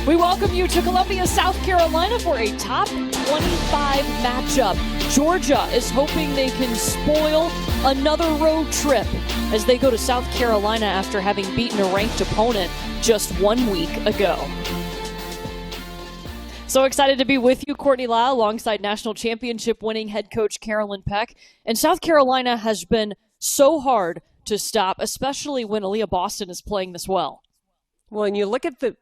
We welcome you to Columbia, South Carolina for a top 25 matchup. Georgia is hoping they can spoil another road trip as they go to South Carolina after having beaten a ranked opponent just 1 week ago. So excited to be with you, Courtney Lyle, alongside national championship winning head coach Carolyn Peck. And South Carolina has been so hard to stop, especially when Aaliyah Boston is playing this well. Well, and you look at the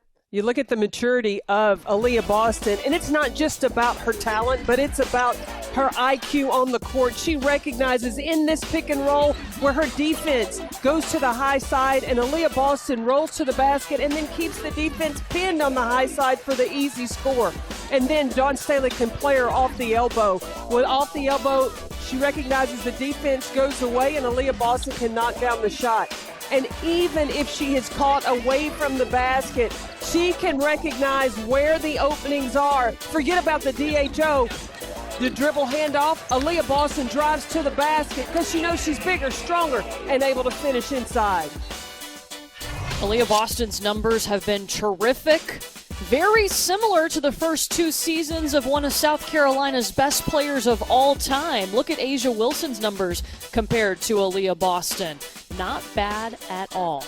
maturity of Aaliyah Boston, and it's not just about her talent, but it's about her IQ on the court. She recognizes in this pick and roll where her defense goes to the high side, and Aaliyah Boston rolls to the basket and then keeps the defense pinned on the high side for the easy score. And then Dawn Staley can play her off the elbow. With off the elbow, she recognizes the defense goes away, and Aaliyah Boston can knock down the shot. And even if she is caught away from the basket, she can recognize where the openings are. Forget about the DHO. The dribble handoff, Aaliyah Boston drives to the basket because she knows she's bigger, stronger, and able to finish inside. Aaliyah Boston's numbers have been terrific. Very similar to the first two seasons of one of South Carolina's best players of all time. Look at Asia Wilson's numbers compared to Aaliyah Boston. Not bad at all.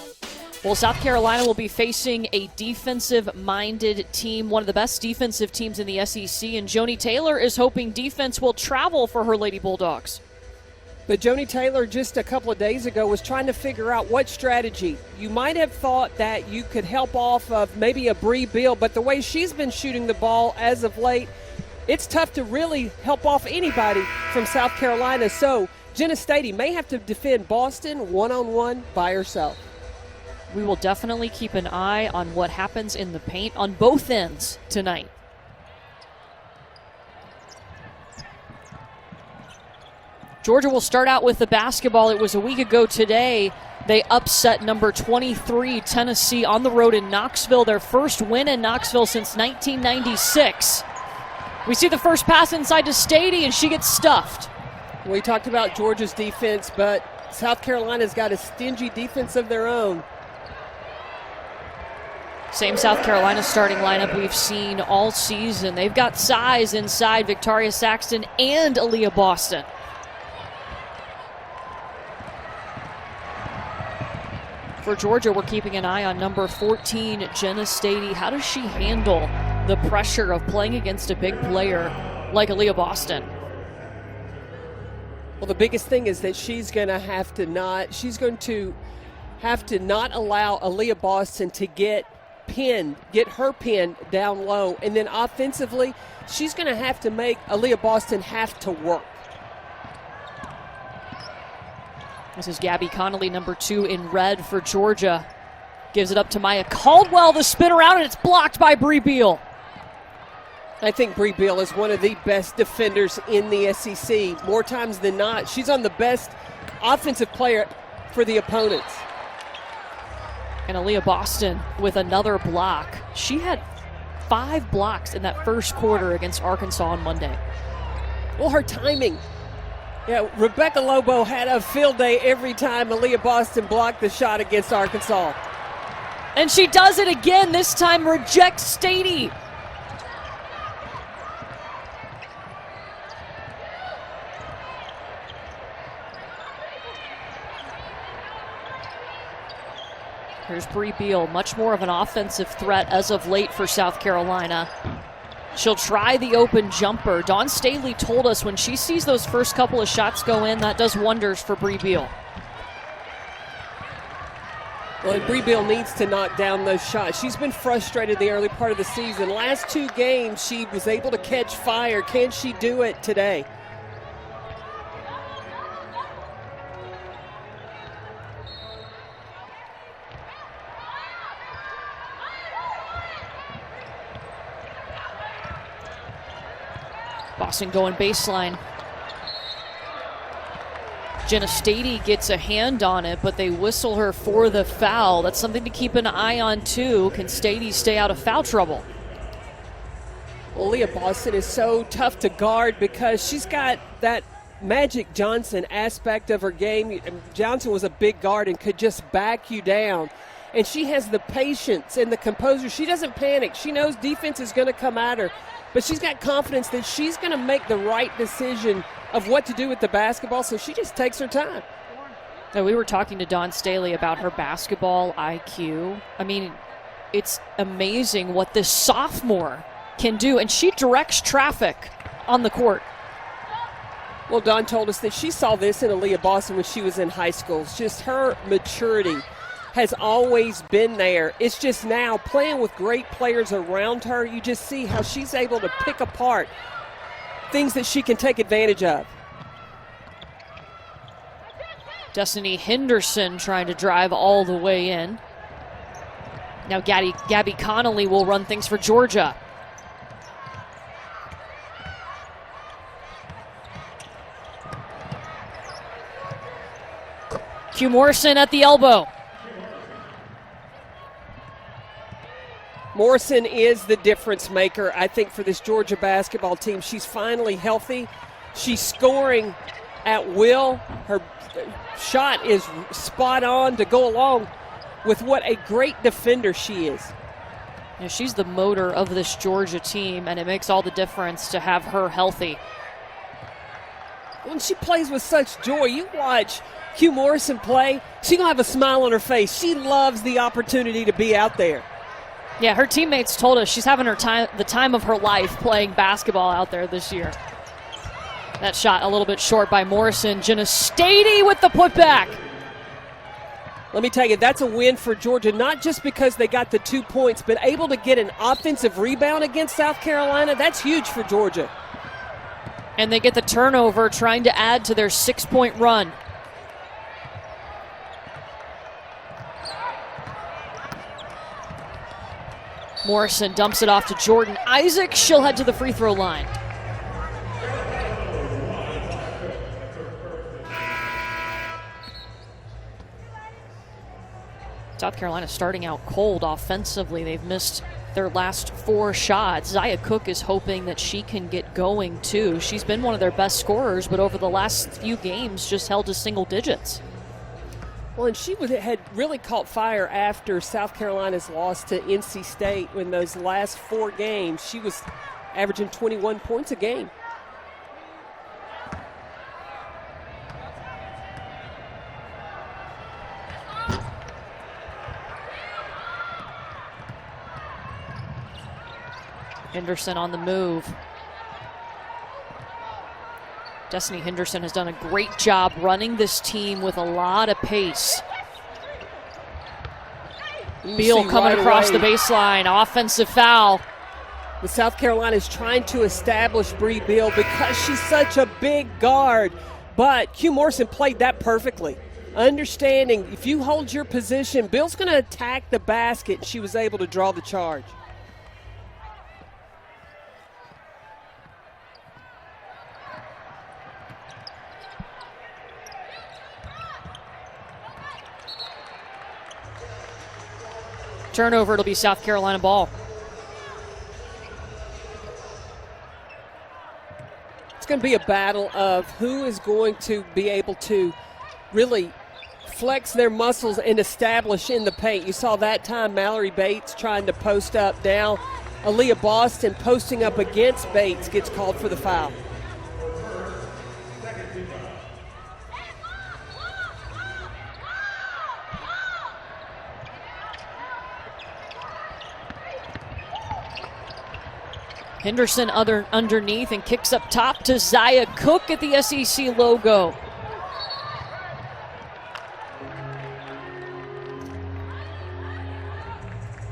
Well, South Carolina will be facing a defensive-minded team, one of the best defensive teams in the SEC, and Joni Taylor is hoping defense will travel for her Lady Bulldogs. But Joni Taylor just a couple of days ago was trying to figure out what strategy. You might have thought that you could help off of maybe a Breal, but the way she's been shooting the ball as of late, it's tough to really help off anybody from South Carolina. So Jenna Staiti may have to defend Boston one-on-one by herself. We will definitely keep an eye on what happens in the paint on both ends tonight. Georgia will start out with the basketball. It was a week ago today. They upset number 23 Tennessee on the road in Knoxville, their first win in Knoxville since 1996. We see the first pass inside to Staiti, and she gets stuffed. We talked about Georgia's defense, but South Carolina's got a stingy defense of their own. Same South Carolina starting lineup we've seen all season. They've got size inside Victoria Saxton and Aaliyah Boston. For Georgia, we're keeping an eye on number 14, Jenna Staiti. How does she handle the pressure of playing against a big player like Aaliyah Boston? Well, the biggest thing is that she's going to have to not allow Aaliyah Boston to get her pinned down low. And then offensively, she's going to have to make Aaliyah Boston have to work. This is Gabby Connolly, number 2 in red for Georgia. Gives it up to Maya Caldwell, the spin around, and it's blocked by Breal. I think Breal is one of the best defenders in the SEC. More times than not, she's on the best offensive player for the opponents. And Aaliyah Boston with another block. She had 5 blocks in that first quarter against Arkansas on Monday. Well, her timing. Yeah, Rebecca Lobo had a field day every time Aaliyah Boston blocked the shot against Arkansas. And she does it again, this time rejects Staiti. Here's Breal, much more of an offensive threat as of late for South Carolina. She'll try the open jumper. Dawn Staley told us when she sees those first couple of shots go in, that does wonders for Breal. Well, and Breal needs to knock down those shots. She's been frustrated the early part of the season. Last 2 games, she was able to catch fire. Can she do it today? Boston going baseline. Jenna Staiti gets a hand on it, but they whistle her for the foul. That's something to keep an eye on, too. Can Staiti stay out of foul trouble? Aaliyah Boston is so tough to guard because she's got that Magic Johnson aspect of her game. Johnson was a big guard and could just back you down. and she has the patience and the composure. She doesn't panic. She knows defense is going to come at her, but she's got confidence that she's going to make the right decision of what to do with the basketball, so she just takes her time. Now, we were talking to Dawn Staley about her basketball IQ. I mean, it's amazing what this sophomore can do, and she directs traffic on the court. Well, Dawn told us that she saw this in Aaliyah Boston when she was in high school. It's just her maturity has always been there. It's just now playing with great players around her, you just see how she's able to pick apart things that she can take advantage of. Destiny Henderson trying to drive all the way in. Now Gabby Connolly will run things for Georgia. Q Morrison at the elbow. Morrison is the difference maker, I think, for this Georgia basketball team. She's finally healthy. She's scoring at will. Her shot is spot on to go along with what a great defender she is. Yeah, she's the motor of this Georgia team, and it makes all the difference to have her healthy. When she plays with such joy, you watch Q Morrison play, she's going to have a smile on her face. She loves the opportunity to be out there. Yeah, her teammates told us she's having the time of her life playing basketball out there this year. That shot a little bit short by Morrison. Jenna Staiti with the putback. Let me tell you, that's a win for Georgia, not just because they got the 2 points, but able to get an offensive rebound against South Carolina. That's huge for Georgia. And they get the turnover, trying to add to their 6-point run. Morrison dumps it off to Jordan Isaac. She'll head to the free throw line. South Carolina starting out cold offensively. They've missed their last 4 shots. Zia Cook is hoping that she can get going too. She's been one of their best scorers, but over the last few games just held to single digits. Well, and she had really caught fire after South Carolina's loss to NC State. When those last 4 games, she was averaging 21 points a game. Henderson on the move. Destiny Henderson has done a great job running this team with a lot of pace. Beal coming right across the baseline. Offensive foul. The South Carolina is trying to establish Breal because she's such a big guard. But Q Morrison played that perfectly. Understanding if you hold your position, Bill's going to attack the basket. She was able to draw the charge. Turnover, it'll be South Carolina ball. It's going to be a battle of who is going to be able to really flex their muscles and establish in the paint. You saw that time Mallory Bates trying to post up. Now Aaliyah Boston posting up against Bates gets called for the foul. Henderson underneath and kicks up top to Zia Cook at the SEC logo.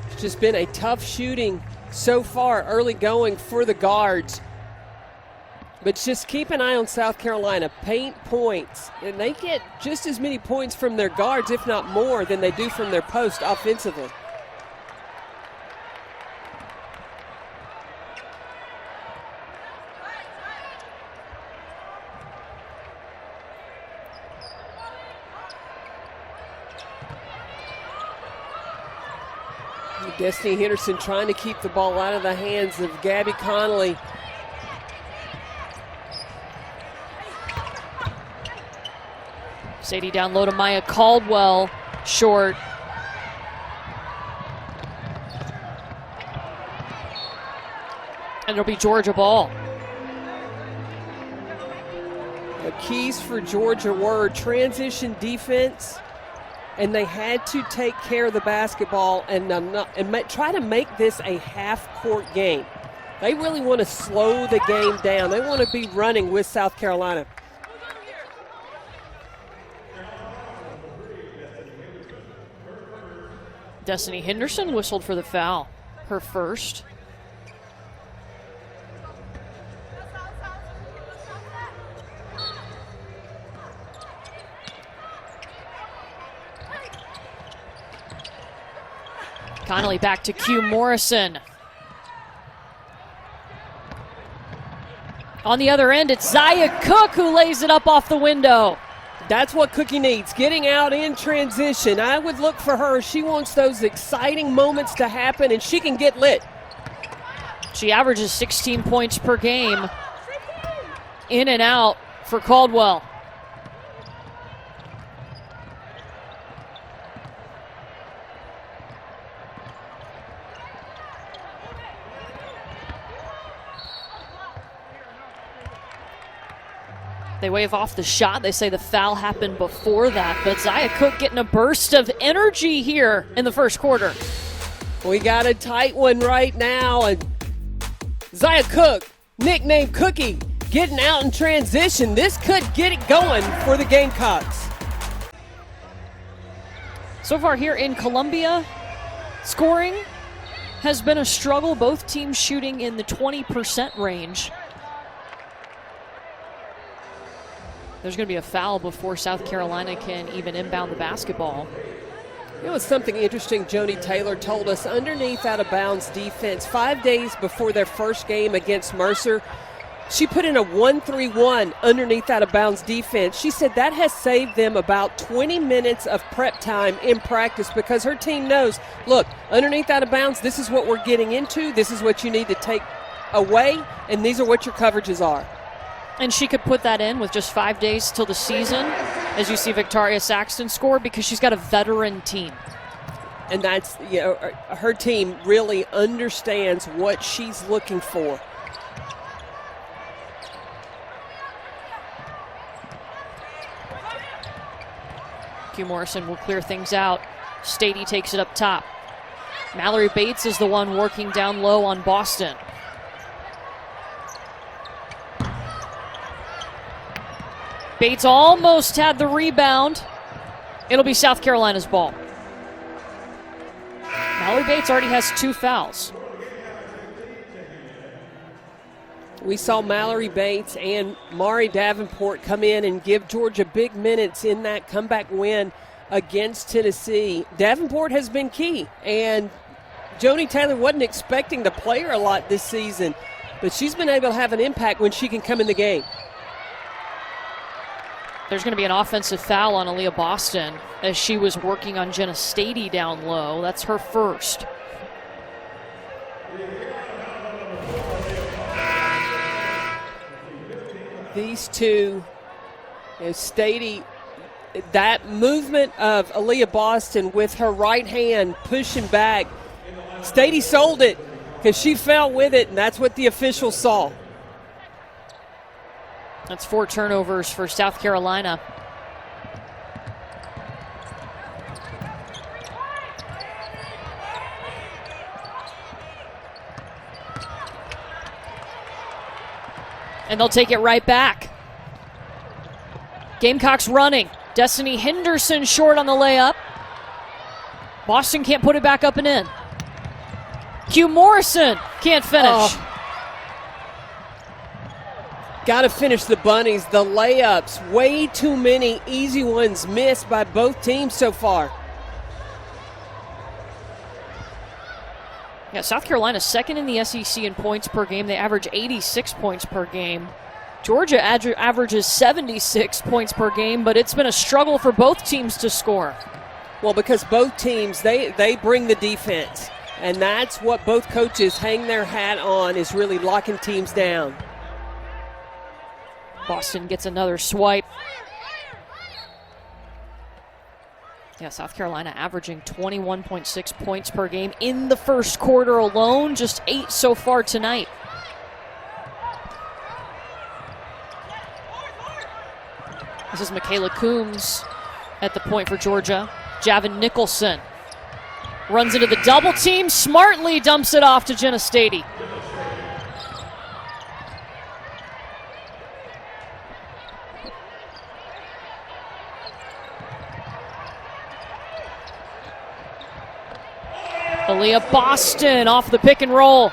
It's just been a tough shooting so far, early going for the guards. But just keep an eye on South Carolina. Paint points. And they get just as many points from their guards, if not more, than they do from their post offensively. Destiny Henderson trying to keep the ball out of the hands of Gabby Connolly. Sadie down low to Maya Caldwell. Short. And it'll be Georgia ball. The keys for Georgia were transition defense, and they had to take care of the basketball and try to make this a half-court game. They really want to slow the game down. They want to be running with South Carolina. Destiny Henderson whistled for the foul, her first. Connolly back to Q Morrison. On the other end, it's Zaya Cook who lays it up off the window. That's what Cookie needs, getting out in transition. I would look for her. She wants those exciting moments to happen, and she can get lit. She averages 16 points per game. In and out for Caldwell. They wave off the shot. They say the foul happened before that. But Zaya Cook getting a burst of energy here in the first quarter. We got a tight one right now. And Zaya Cook, nicknamed Cookie, getting out in transition. This could get it going for the Gamecocks. So far here in Columbia, scoring has been a struggle. Both teams shooting in the 20% range. There's going to be a foul before South Carolina can even inbound the basketball. You know, it's something interesting Joni Taylor told us. Underneath out-of-bounds defense, 5 days before their first game against Mercer, she put in a 1-3-1 underneath out-of-bounds defense. She said that has saved them about 20 minutes of prep time in practice because her team knows, look, underneath out-of-bounds, this is what we're getting into. This is what you need to take away, and these are what your coverages are. And she could put that in with just 5 days till the season, as you see Victoria Saxton score, because she's got a veteran team. And that's, you know, her team really understands what she's looking for. Q Morrison will clear things out. Staiti takes it up top. Mallory Bates is the one working down low on Boston. Bates almost had the rebound. It'll be South Carolina's ball. Mallory Bates already has 2 fouls. We saw Mallory Bates and Mari Davenport come in and give Georgia big minutes in that comeback win against Tennessee. Davenport has been key, and Joni Taylor wasn't expecting to play her a lot this season, but she's been able to have an impact when she can come in the game. There's going to be an offensive foul on Aaliyah Boston as she was working on Jenna Staiti down low. That's her first. These two, Staiti, that movement of Aaliyah Boston with her right hand pushing back, Staiti sold it because she fell with it, and that's what the officials saw. That's 4 turnovers for South Carolina. And they'll take it right back. Gamecocks running. Destiny Henderson short on the layup. Boston can't put it back up and in. Q Morrison can't finish. Oh. Got to finish the bunnies. The layups, way too many easy ones missed by both teams so far. Yeah, South Carolina second in the SEC in points per game. They average 86 points per game. Georgia averages 76 points per game, but it's been a struggle for both teams to score. Well, because both teams, they bring the defense, and that's what both coaches hang their hat on, is really locking teams down. Boston gets another swipe. Yeah, South Carolina averaging 21.6 points per game in the first quarter alone, just 8 so far tonight. This is Michaela Coombs at the point for Georgia. Javin Nicholson runs into the double team, smartly dumps it off to Jenna Staiti. Aaliyah Boston off the pick and roll.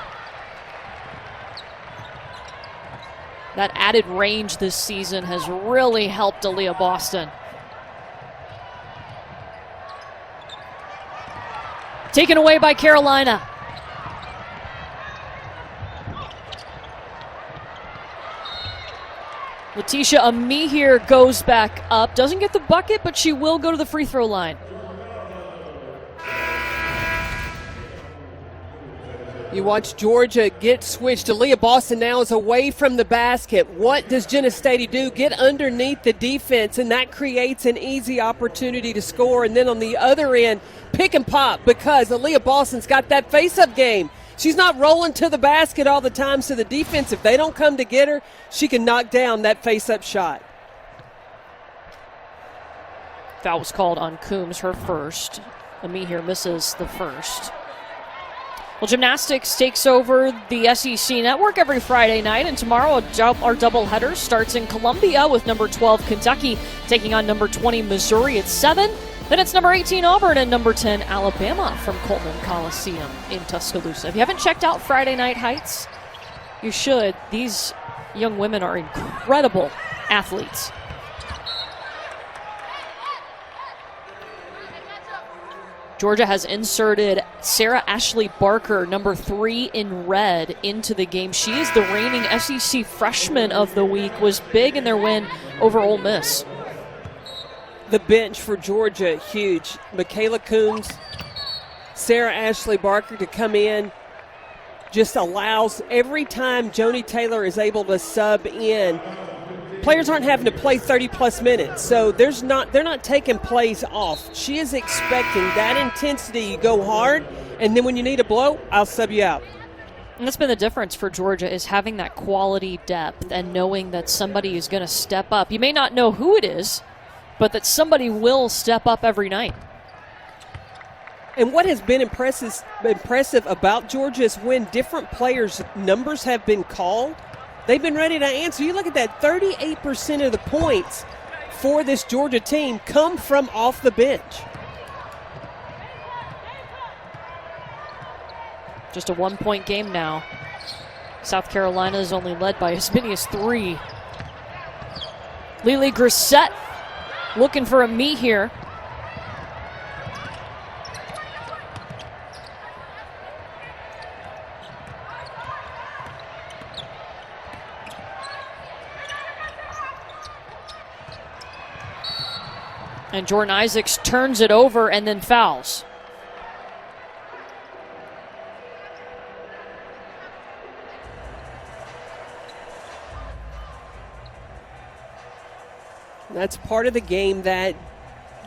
That added range this season has really helped Aaliyah Boston. Taken away by Carolina. Letitia Amihir goes back up. Doesn't get the bucket, but she will go to the free throw line. You watch Georgia get switched. Aaliyah Boston now is away from the basket. What does Jenna Staiti do? Get underneath the defense, and that creates an easy opportunity to score. And then on the other end, pick and pop, because Aaliyah Boston's got that face-up game. She's not rolling to the basket all the time, so the defense, if they don't come to get her, she can knock down that face-up shot. Foul was called on Coombs, her first. Amihir misses the first. Well, gymnastics takes over the SEC network every Friday night, and tomorrow our doubleheader starts in Columbia with number 12 Kentucky taking on number 20 Missouri at 7. Then it's number 18 Auburn and number 10 Alabama from Coleman Coliseum in Tuscaloosa. If you haven't checked out Friday Night Heights, you should. These young women are incredible athletes. Georgia has inserted Sarah Ashley Barker, number 3 in red, into the game. She is the reigning SEC Freshman of the Week, was big in their win over Ole Miss. The bench for Georgia, huge. Michaela Coombs, Sarah Ashley Barker to come in, just allows every time Joni Taylor is able to sub in, players aren't having to play 30-plus minutes, so they're not taking plays off. She is expecting that intensity. You go hard, and then when you need a blow, I'll sub you out. And that's been the difference for Georgia, is having that quality depth and knowing that somebody is going to step up. You may not know who it is, but that somebody will step up every night. And what has been impressive about Georgia is when different players' numbers have been called, they've been ready to answer. You look at that, 38% of the points for this Georgia team come from off the bench. Just a 1-point game now. South Carolina is only led by as many as 3. Lily Grissett looking for a me here. And Jordan Isaacs turns it over and then fouls. That's part of the game that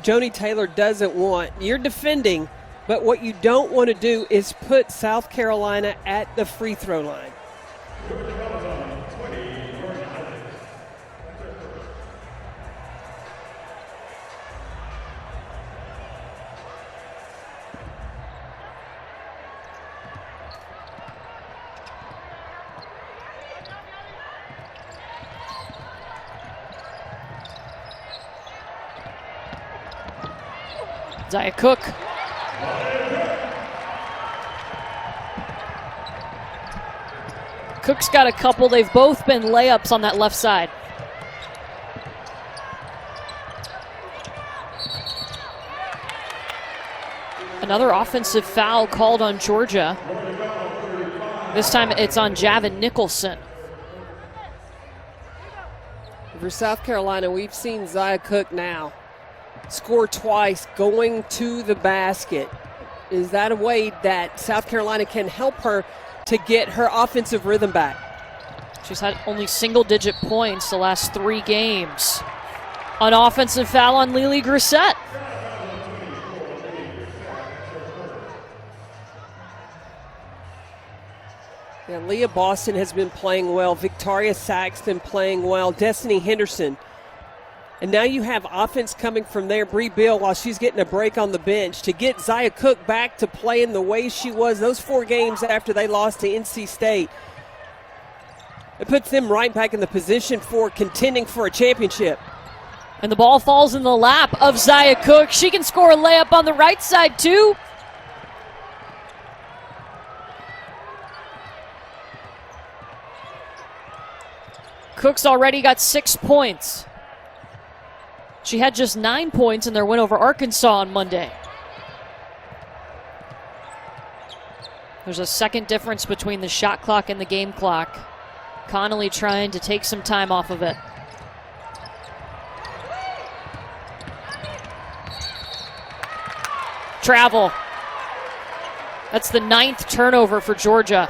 Joni Taylor doesn't want. You're defending, but what you don't want to do is put South Carolina at the free throw line. Zaya Cook. Cook's got a couple. They've both been layups on that left side. Another offensive foul called on Georgia. This time it's on Javin Nicholson. For South Carolina, we've seen Zaya Cook now score twice going to the basket. Is that a way that South Carolina can help her to get her offensive rhythm back? She's had only single-digit points the last 3 games. An offensive foul on Lily Grissett. Yeah, Leah Boston has been playing well. Victoria Saxton playing well. Destiny Henderson And now you have offense coming from there. Breal, while she's getting a break on the bench, to get Zia Cook back to playing the way she was those 4 games after they lost to NC State. It puts them right back in the position for contending for a championship. And the ball falls in the lap of Zia Cook. She can score a layup on the right side, too. Cook's already got 6 points. She had just 9 points in their win over Arkansas on Monday. There's a second difference between the shot clock and the game clock. Connolly trying to take some time off of it. Travel. That's the 9th turnover for Georgia.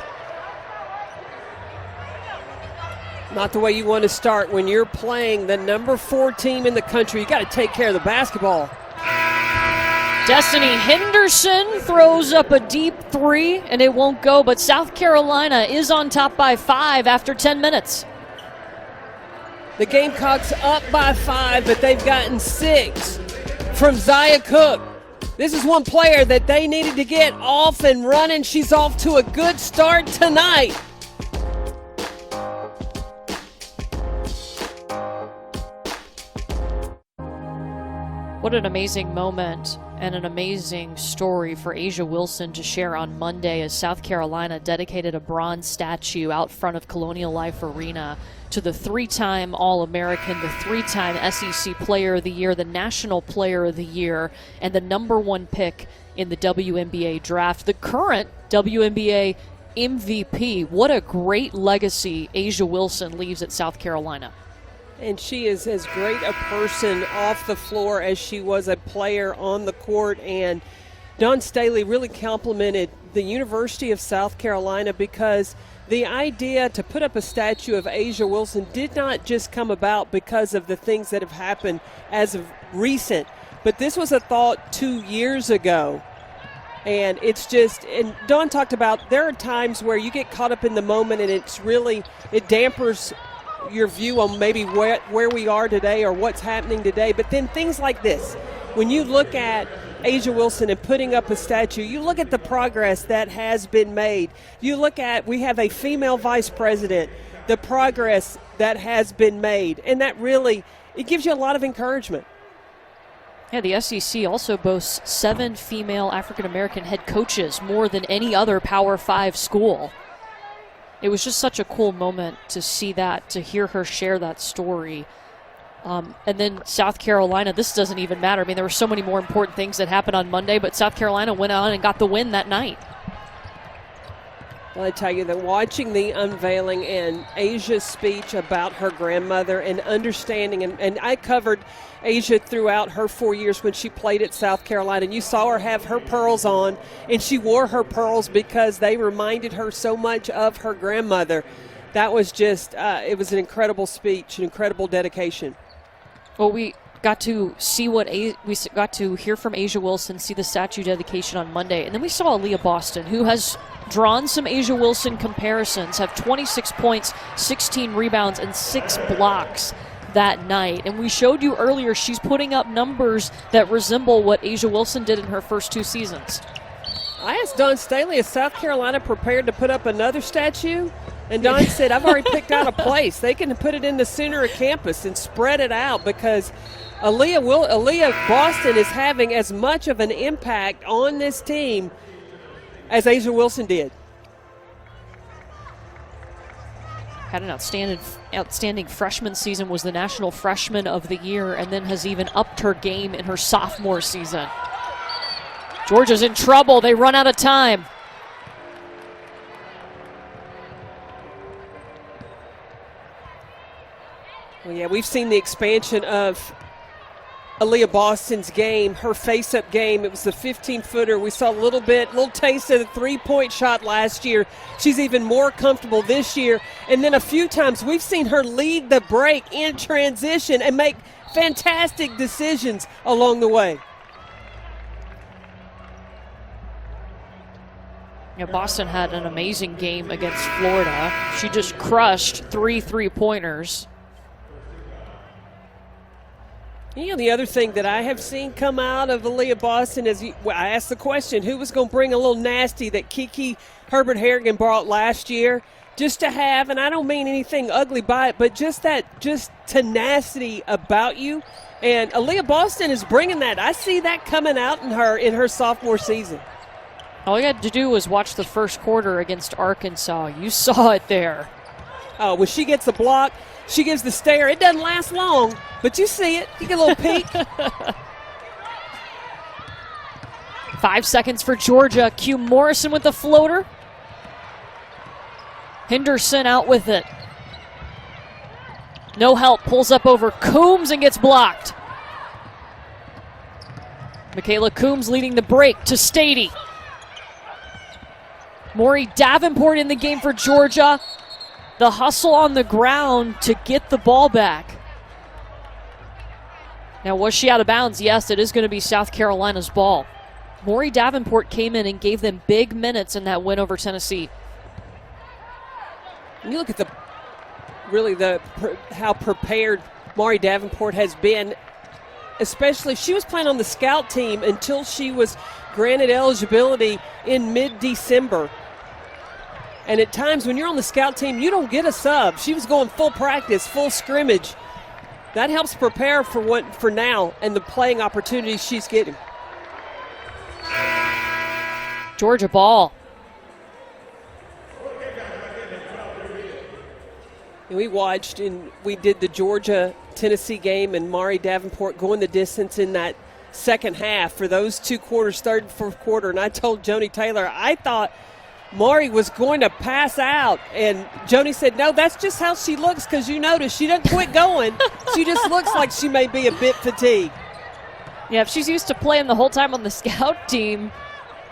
Not the way you want to start when you're playing the number 4 team in the country. You got to take care of the basketball. Destiny Henderson throws up a deep 3, and it won't go, but South Carolina is on top by 5 after 10 minutes. The Gamecocks up by 5, but they've gotten 6 from Zia Cook. This is one player that they needed to get off and running. She's off to a good start tonight. What an amazing moment and an amazing story for Asia Wilson to share on Monday as South Carolina dedicated a bronze statue out front of Colonial Life Arena to the 3-time All-American, the 3-time SEC Player of the Year, the National Player of the Year, and the number 1 pick in the WNBA draft, the current WNBA MVP. What a great legacy Asia Wilson leaves at South Carolina. And she is as great a person off the floor as she was a player on the court. And Dawn Staley really complimented the University of South Carolina because the idea to put up a statue of Asia Wilson did not just come about because of the things that have happened as of recent, but this was a thought 2 years ago. And it's just, and Dawn talked about there are times where you get caught up in the moment and it dampers your view on maybe where we are today or what's happening today. But then things like this, when you look at Asia Wilson and putting up a statue, you look at the progress that has been made. You look at, we have a female vice president, the progress that has been made. And that really, it gives you a lot of encouragement. Yeah, the SEC also boasts 7 female African-American head coaches, more than any other Power 5 school. It was just such a cool moment to see that, to hear her share that story. And then South Carolina, this doesn't even matter. I mean, there were so many more important things that happened on Monday, but South Carolina went on and got the win that night. Well, I tell you that watching the unveiling and Asia's speech about her grandmother and understanding, and I covered Asia throughout her 4 years when she played at South Carolina, and you saw her have her pearls on, and she wore her pearls because they reminded her so much of her grandmother. That was just, it was an incredible speech, an incredible dedication. Well, we got to see we got to hear from Asia Wilson, see the statue dedication on Monday, and then we saw Aaliyah Boston, who has drawn some Asia Wilson comparisons, have 26 points, 16 rebounds, and 6 blocks that night. And we showed you earlier she's putting up numbers that resemble what Asia Wilson did in her first 2 seasons. I asked Dawn Staley, is South Carolina prepared to put up another statue? And Dawn said, I've already picked out a place. They can put it in the center of campus and spread it out because Aaliyah Boston is having as much of an impact on this team as Asia Wilson did. Had an outstanding freshman season, was the National Freshman of the Year, and then has even upped her game in her sophomore season. Georgia's in trouble. They run out of time. Well, yeah, we've seen the expansion of Aaliyah Boston's game, her face-up game. It was the 15-footer. We saw a little taste of the three-point shot last year. She's even more comfortable this year. And then a few times we've seen her lead the break in transition and make fantastic decisions along the way. Yeah, Boston had an amazing game against Florida. She just crushed 3 3-pointers. You know, the other thing that I have seen come out of Aaliyah Boston is I asked the question, who was going to bring a little nasty that Kiki Herbert Harrigan brought last year just to have, and I don't mean anything ugly by it, but just tenacity about you. And Aaliyah Boston is bringing that. I see that coming out in her sophomore season. All you had to do was watch the first quarter against Arkansas. You saw it there. Oh, when she gets a block, she gives the stare. It doesn't last long, but you see it. You get a little peek. 5 seconds for Georgia. Q Morrison with the floater. Henderson out with it. No help. Pulls up over Coombs and gets blocked. Michaela Coombs leading the break to Staiti. Maury Davenport in the game for Georgia. The hustle on the ground to get the ball back. Now, was she out of bounds? Yes, it is going to be South Carolina's ball. Maury Davenport came in and gave them big minutes in that win over Tennessee. And you look at how prepared Maury Davenport has been. Especially, she was playing on the scout team until she was granted eligibility in mid-December. And at times when you're on the scout team, you don't get a sub. She was going full practice, full scrimmage. That helps prepare for now and the playing opportunities she's getting. Georgia ball. And we watched and we did the Georgia-Tennessee game, and Maury Davenport going the distance in that second half for those 2 quarters, third and fourth quarter. And I told Joni Taylor, I thought Maury was going to pass out. And Joni said, no, that's just how she looks, because you notice she doesn't quit going. She just looks like she may be a bit fatigued. Yeah, if she's used to playing the whole time on the scout team,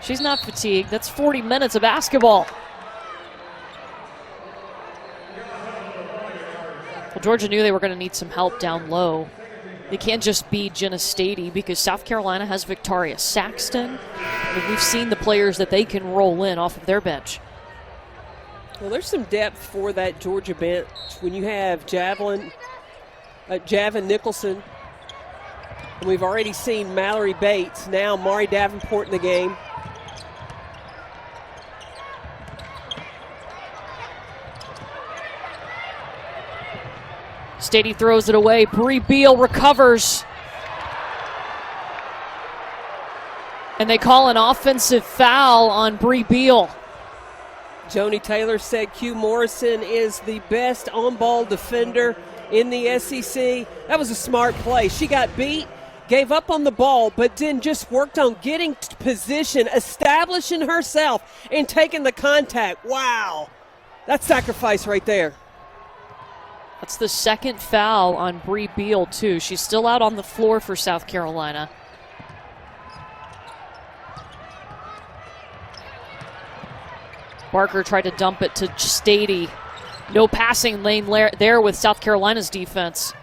she's not fatigued. That's 40 minutes of basketball. Well, Georgia knew they were going to need some help down low. They can't just be Jenna Staiti because South Carolina has Victoria Saxton. I mean, we've seen the players that they can roll in off of their bench. Well, there's some depth for that Georgia bench when you have Javin Nicholson. And we've already seen Mallory Bates, now Maury Davenport in the game. Staiti throws it away. Breal recovers. And they call an offensive foul on Breal. Joni Taylor said Q Morrison is the best on-ball defender in the SEC. That was a smart play. She got beat, gave up on the ball, but then just worked on getting position, establishing herself, and taking the contact. Wow. That's sacrifice right there. That's the second foul on Breal, too. She's still out on the floor for South Carolina. Barker tried to dump it to Staiti. No passing lane there with South Carolina's defense.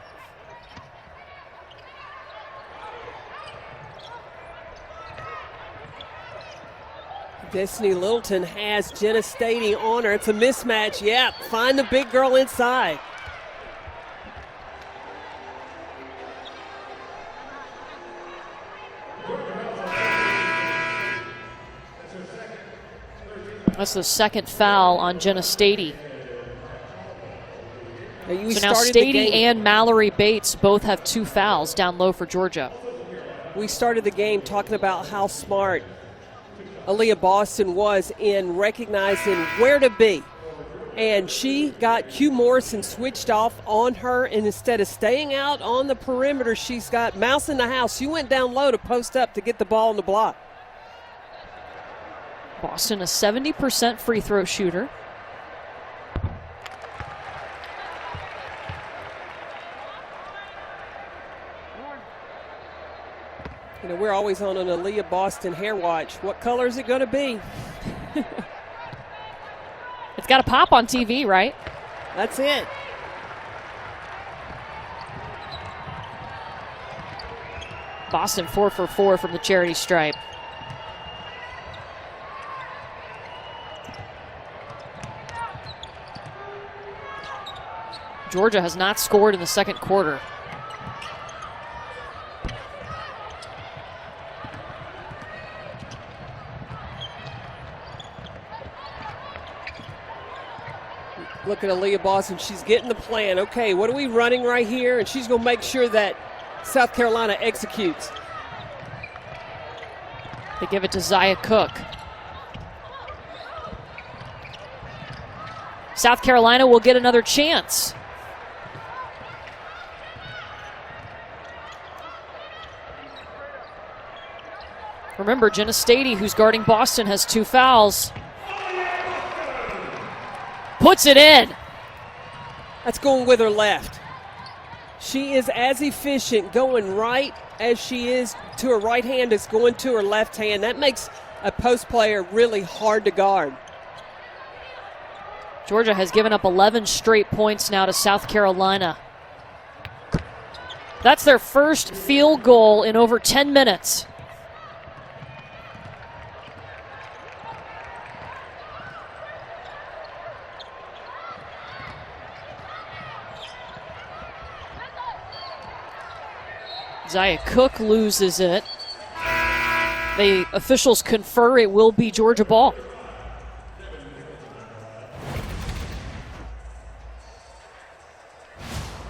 Destiny Littleton has Jenna Staiti on her. It's a mismatch. Yep, find the big girl inside. That's the second foul on Jenna Staiti. So now Staiti and Mallory Bates both have 2 fouls down low for Georgia. We started the game talking about how smart Aaliyah Boston was in recognizing where to be. And she got Q Morrison switched off on her, and instead of staying out on the perimeter, she's got mouse in the house. She went down low to post up to get the ball on the block. Boston, a 70% free throw shooter. You know, we're always on an Aaliyah Boston hair watch. What color is it going to be? It's got to pop on TV, right? That's it. Boston 4 for 4 from the charity stripe. Georgia has not scored in the second quarter. Look at Aaliyah Boston. She's getting the plan. Okay, what are we running right here? And she's going to make sure that South Carolina executes. They give it to Zia Cook. South Carolina will get another chance. Remember, Jenna Staiti, who's guarding Boston, has 2 fouls. Puts it in. That's going with her left. She is as efficient going right as she is to her right hand as going to her left hand. That makes a post player really hard to guard. Georgia has given up 11 straight points now to South Carolina. That's their first field goal in over 10 minutes. Zia Cook loses it. The officials confer it will be Georgia ball.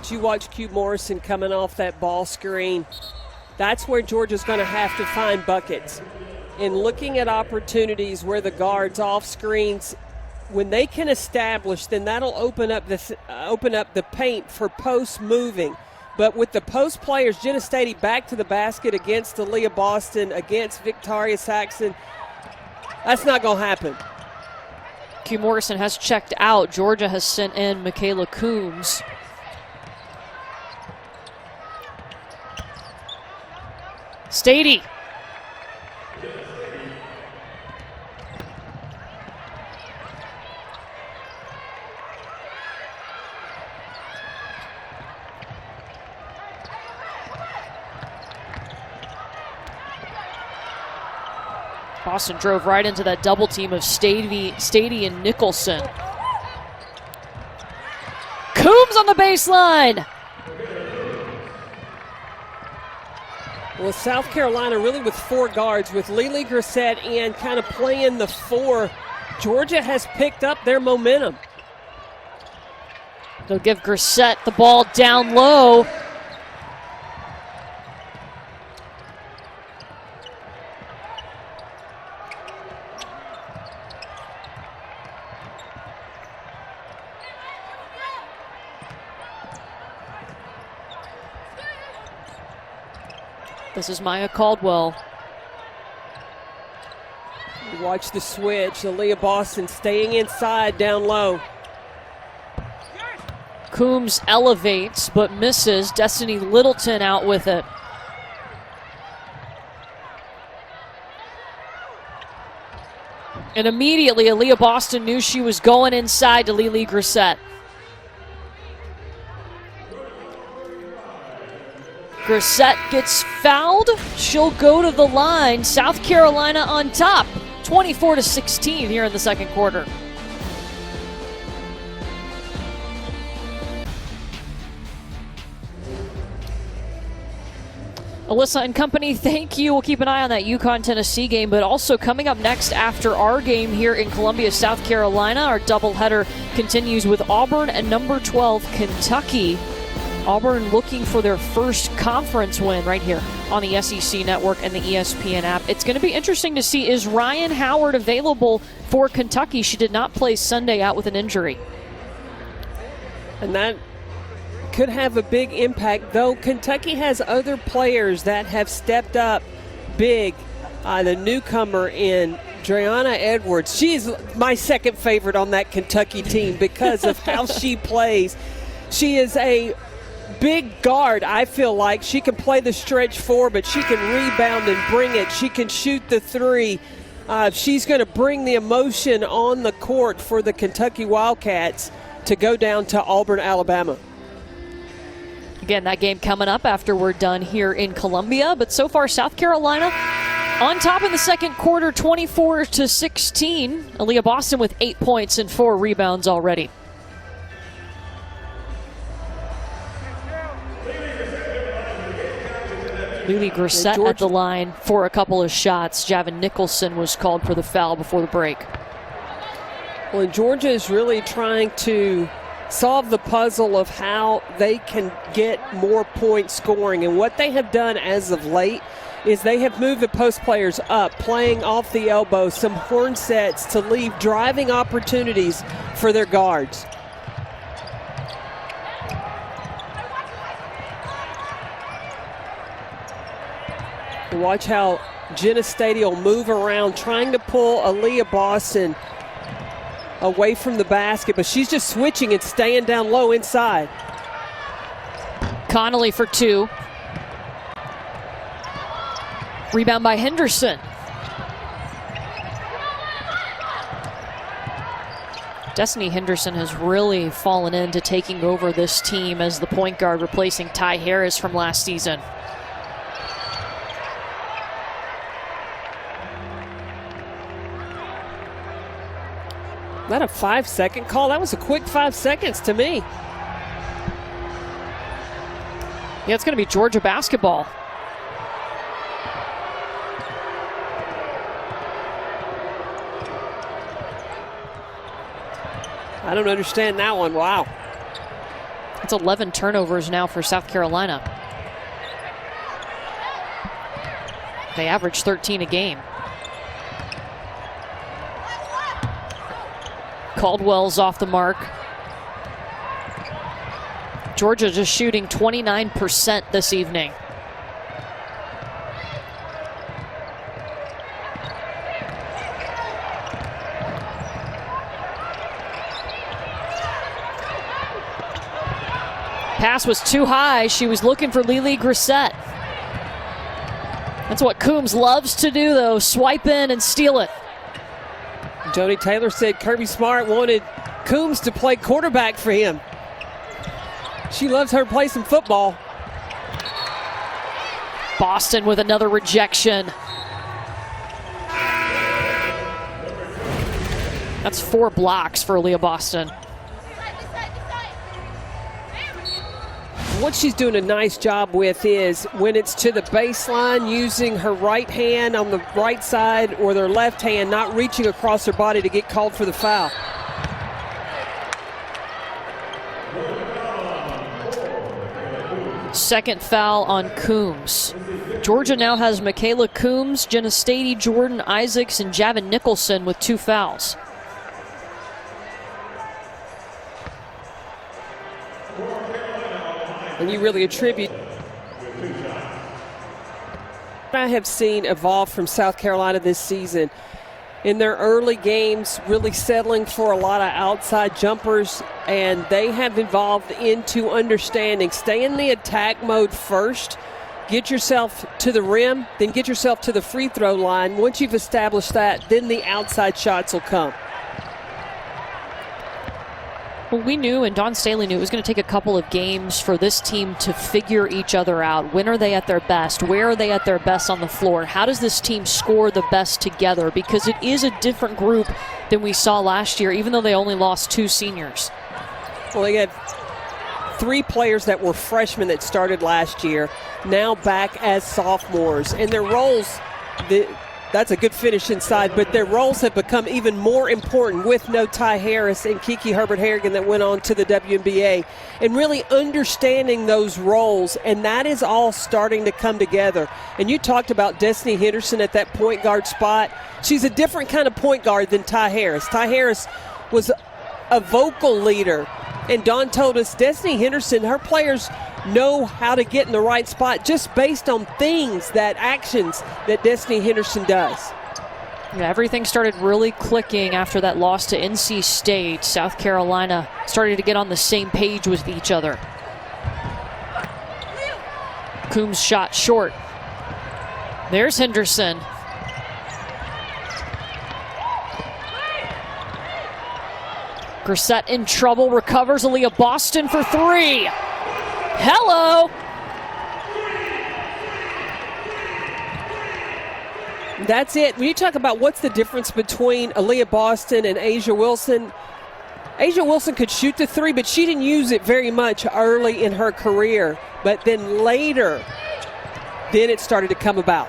You watch Q Morrison coming off that ball screen. That's where Georgia's going to have to find buckets. In looking at opportunities where the guards off screens, when they can establish, then that'll open up the paint for post moving. But with the post players, Jenna Staiti back to the basket against Aaliyah Boston, against Victoria Saxon, that's not going to happen. Q Morrison has checked out. Georgia has sent in Michaela Coombs. Staiti. Boston drove right into that double team of Staiti and Nicholson. Coombs on the baseline. Well, South Carolina really with 4 guards, with Lily Grissett in kind of playing the 4. Georgia has picked up their momentum. They'll give Grissett the ball down low. This is Maya Caldwell. You watch the switch. Aaliyah Boston staying inside down low. Coombs elevates but misses. Destiny Littleton out with it. And immediately Aaliyah Boston knew she was going inside to Lily Grissett. Grissett gets fouled. She'll go to the line. South Carolina on top, 24-16 here in the second quarter. Alyssa and company, thank you. We'll keep an eye on that UConn-Tennessee game, but also coming up next after our game here in Columbia, South Carolina, our doubleheader continues with Auburn and number 12, Kentucky. Auburn looking for their first conference win right here on the SEC Network and the ESPN app. It's going to be interesting to see, is Ryan Howard available for Kentucky? She did not play Sunday out with an injury. And that could have a big impact, though Kentucky has other players that have stepped up big. The newcomer in Dreana Edwards. She is my second favorite on that Kentucky team because of how she plays. She is a big guard, I feel like. She can play the stretch 4, but she can rebound and bring it. She can shoot the 3. She's going to bring the emotion on the court for the Kentucky Wildcats to go down to Auburn, Alabama. Again, that game coming up after we're done here in Columbia. But so far, South Carolina on top in the second quarter, 24-16. Aaliyah Boston with 8 points and 4 rebounds already. Lily Grissett at the line for a couple of shots. Javin Nicholson was called for the foul before the break. Well, Georgia is really trying to solve the puzzle of how they can get more point scoring. And what they have done as of late is they have moved the post players up, playing off the elbow, some horn sets to leave driving opportunities for their guards. Watch how Jenna Staiti will move around, trying to pull Aaliyah Boston away from the basket, but she's just switching and staying down low inside. Connolly for two. Rebound by Henderson. Destiny Henderson has really fallen into taking over this team as the point guard, replacing Ty Harris from last season. That a 5-second call? That was a quick 5 seconds to me. Yeah, it's going to be Georgia basketball. I don't understand that one. Wow. It's 11 turnovers now for South Carolina. They average 13 a game. Caldwell's off the mark. Georgia just shooting 29% this evening. Pass was too high. She was looking for Lily Grissett. That's what Coombs loves to do, though, swipe in and steal it. Joni Taylor said Kirby Smart wanted Coombs to play quarterback for him. She loves her to play some football. Boston with another rejection. That's 4 blocks for Aaliyah Boston. What she's doing a nice job with is when it's to the baseline, using her right hand on the right side or their left hand, not reaching across her body to get called for the foul. Second foul on Coombs. Georgia now has Michaela Coombs, Jenna Staiti, Jordan Isaacs, and Javin Nicholson with 2 fouls. And you really attribute. I have seen evolve from South Carolina this season. In their early games, really settling for a lot of outside jumpers, and they have evolved into understanding. Stay in the attack mode first, get yourself to the rim, then get yourself to the free throw line. Once you've established that, then the outside shots will come. Well, we knew, and Dawn Staley knew, it was going to take a couple of games for this team to figure each other out. When are they at their best? Where are they at their best on the floor? How does this team score the best together? Because it is a different group than we saw last year, even though they only lost 2 seniors. Well, they had 3 players that were freshmen that started last year, now back as sophomores. And their roles, that's a good finish inside, but their roles have become even more important with no Ty Harris and Kiki Herbert-Harrigan that went on to the WNBA, and really understanding those roles, and that is all starting to come together. And you talked about Destiny Henderson at that point guard spot. She's a different kind of point guard than Ty Harris. Ty Harris was a vocal leader, and Dawn told us Destiny Henderson, her players know how to get in the right spot just based on actions that Destiny Henderson does. Yeah, everything started really clicking after that loss to NC State. South Carolina started to get on the same page with each other. Coombs shot short. There's Henderson. Grissett in trouble, recovers. Aaliyah Boston for 3. Hello. That's it. When you talk about what's the difference between Aaliyah Boston and Asia Wilson could shoot the 3, but she didn't use it very much early in her career. But then later, then it started to come about.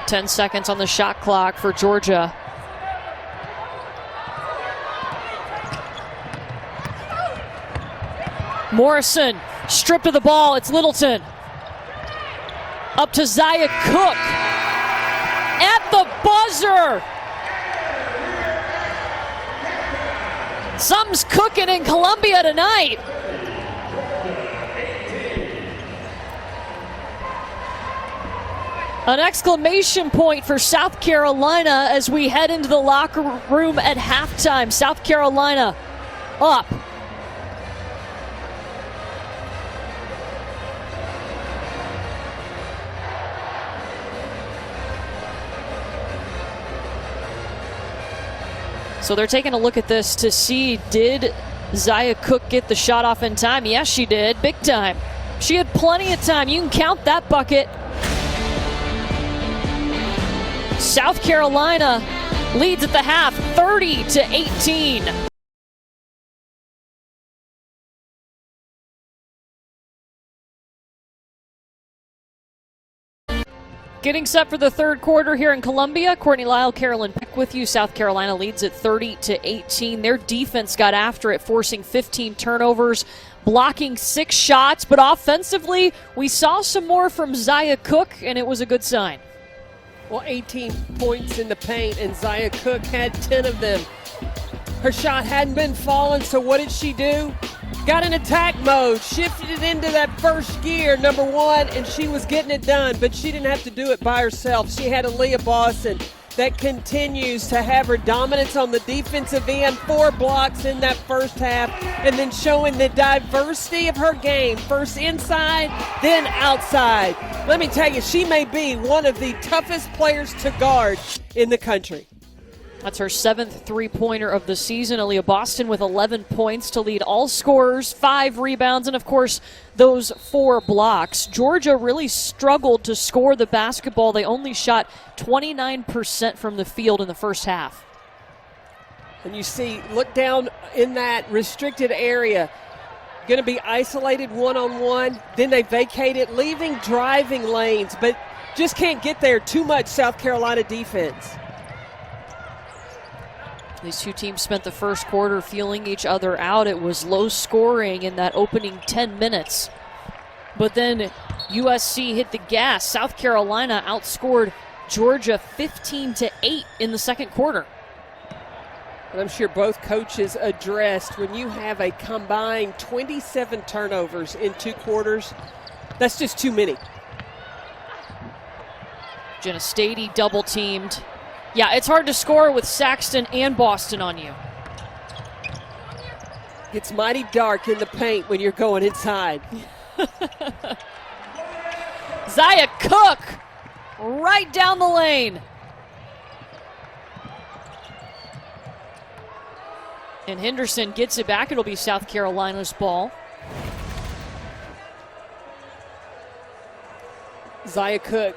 10 seconds on the shot clock for Georgia. Morrison stripped of the ball. It's Littleton. Up to Zaya Cook. At the buzzer. Something's cooking in Columbia tonight. An exclamation point for South Carolina as we head into the locker room at halftime. South Carolina up. So they're taking a look at this to see, did Zaya Cook get the shot off in time? Yes, she did. Big time. She had plenty of time. You can count that bucket. South Carolina leads at the half, 30-18. Getting set for the third quarter here in Columbia. Courtney Lyle, Carolyn Peck with you. South Carolina leads at 30-18. Their defense got after it, forcing 15 turnovers, blocking 6 shots. But offensively, we saw some more from Zaya Cook, and it was a good sign. Well, 18 points in the paint, and Zaya Cook had 10 of them. Her shot hadn't been falling, so what did she do? Got in attack mode, shifted it into that first gear, number 1, and she was getting it done, but she didn't have to do it by herself. She had Aaliyah Boston that continues to have her dominance on the defensive end, 4 blocks in that first half, and then showing the diversity of her game, first inside, then outside. Let me tell you, she may be one of the toughest players to guard in the country. That's her 7th three-pointer of the season. Aaliyah Boston with 11 points to lead all scorers, 5 rebounds, and of course those 4 blocks. Georgia really struggled to score the basketball. They only shot 29% from the field in the first half. And you see, look down in that restricted area. Going to be isolated one-on-one. Then they vacate it, leaving driving lanes, but just can't get there. Too much South Carolina defense. These two teams spent the first quarter feeling each other out. It was low scoring in that opening 10 minutes. But then USC hit the gas. South Carolina outscored Georgia 15-8 in the second quarter. And I'm sure both coaches addressed when you have a combined 27 turnovers in 2 quarters, that's just too many. Jenna Staiti double teamed. Yeah, it's hard to score with Saxton and Boston on you. It's mighty dark in the paint when you're going inside. Zaya Cook right down the lane. And Henderson gets it back. It'll be South Carolina's ball. Zaya Cook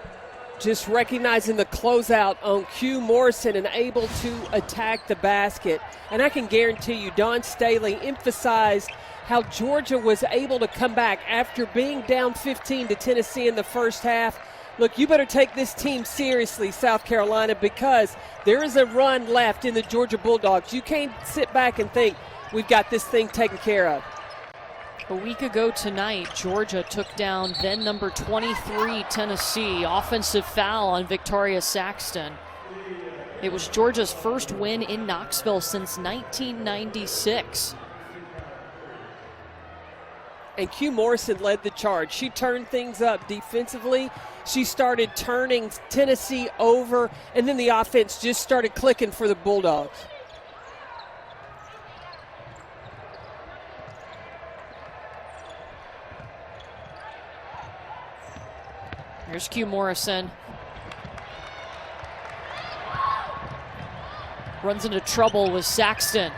just recognizing the closeout on Q Morrison and able to attack the basket. And I can guarantee you, Dawn Staley emphasized how Georgia was able to come back after being down 15 to Tennessee in the first half. Look, you better take this team seriously, South Carolina, because there is a run left in the Georgia Bulldogs. You can't sit back and think we've got this thing taken care of. A week ago tonight, Georgia took down then number 23 Tennessee. Offensive foul on Victoria Saxton. It was Georgia's first win in Knoxville since 1996. And Q Morrison led the charge. She turned things up defensively. She started turning Tennessee over, and then the offense just started clicking for the Bulldogs. Here's Q Morrison. Runs into trouble with Saxton.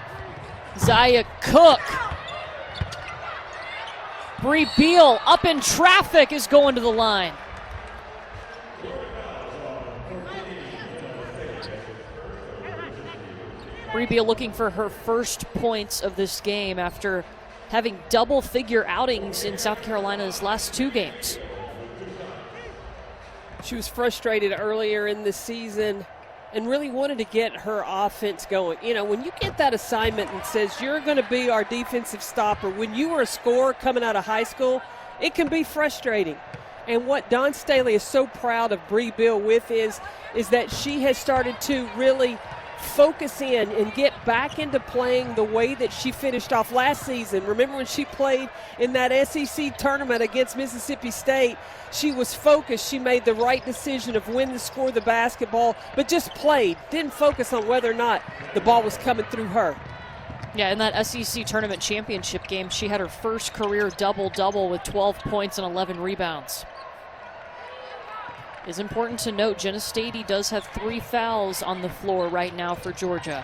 Zaya Cook. Breal up in traffic is going to the line. Breal looking for her first points of this game after having double-figure outings in South Carolina's last 2 games. She was frustrated earlier in the season and really wanted to get her offense going. You know, when you get that assignment and says you're going to be our defensive stopper, when you were a scorer coming out of high school, it can be frustrating. And what Dawn Staley is so proud of Breal with is that she has started to really focus in and get back into playing the way that she finished off last season. Remember when she played in that SEC tournament against Mississippi State? She was focused. She made the right decision of when to score the basketball, but just played. Didn't focus on whether or not the ball was coming through her. Yeah, in that SEC tournament championship game, she had her first career double-double with 12 points and 11 rebounds. It's important to note Jenna Staiti does have 3 fouls on the floor right now for Georgia.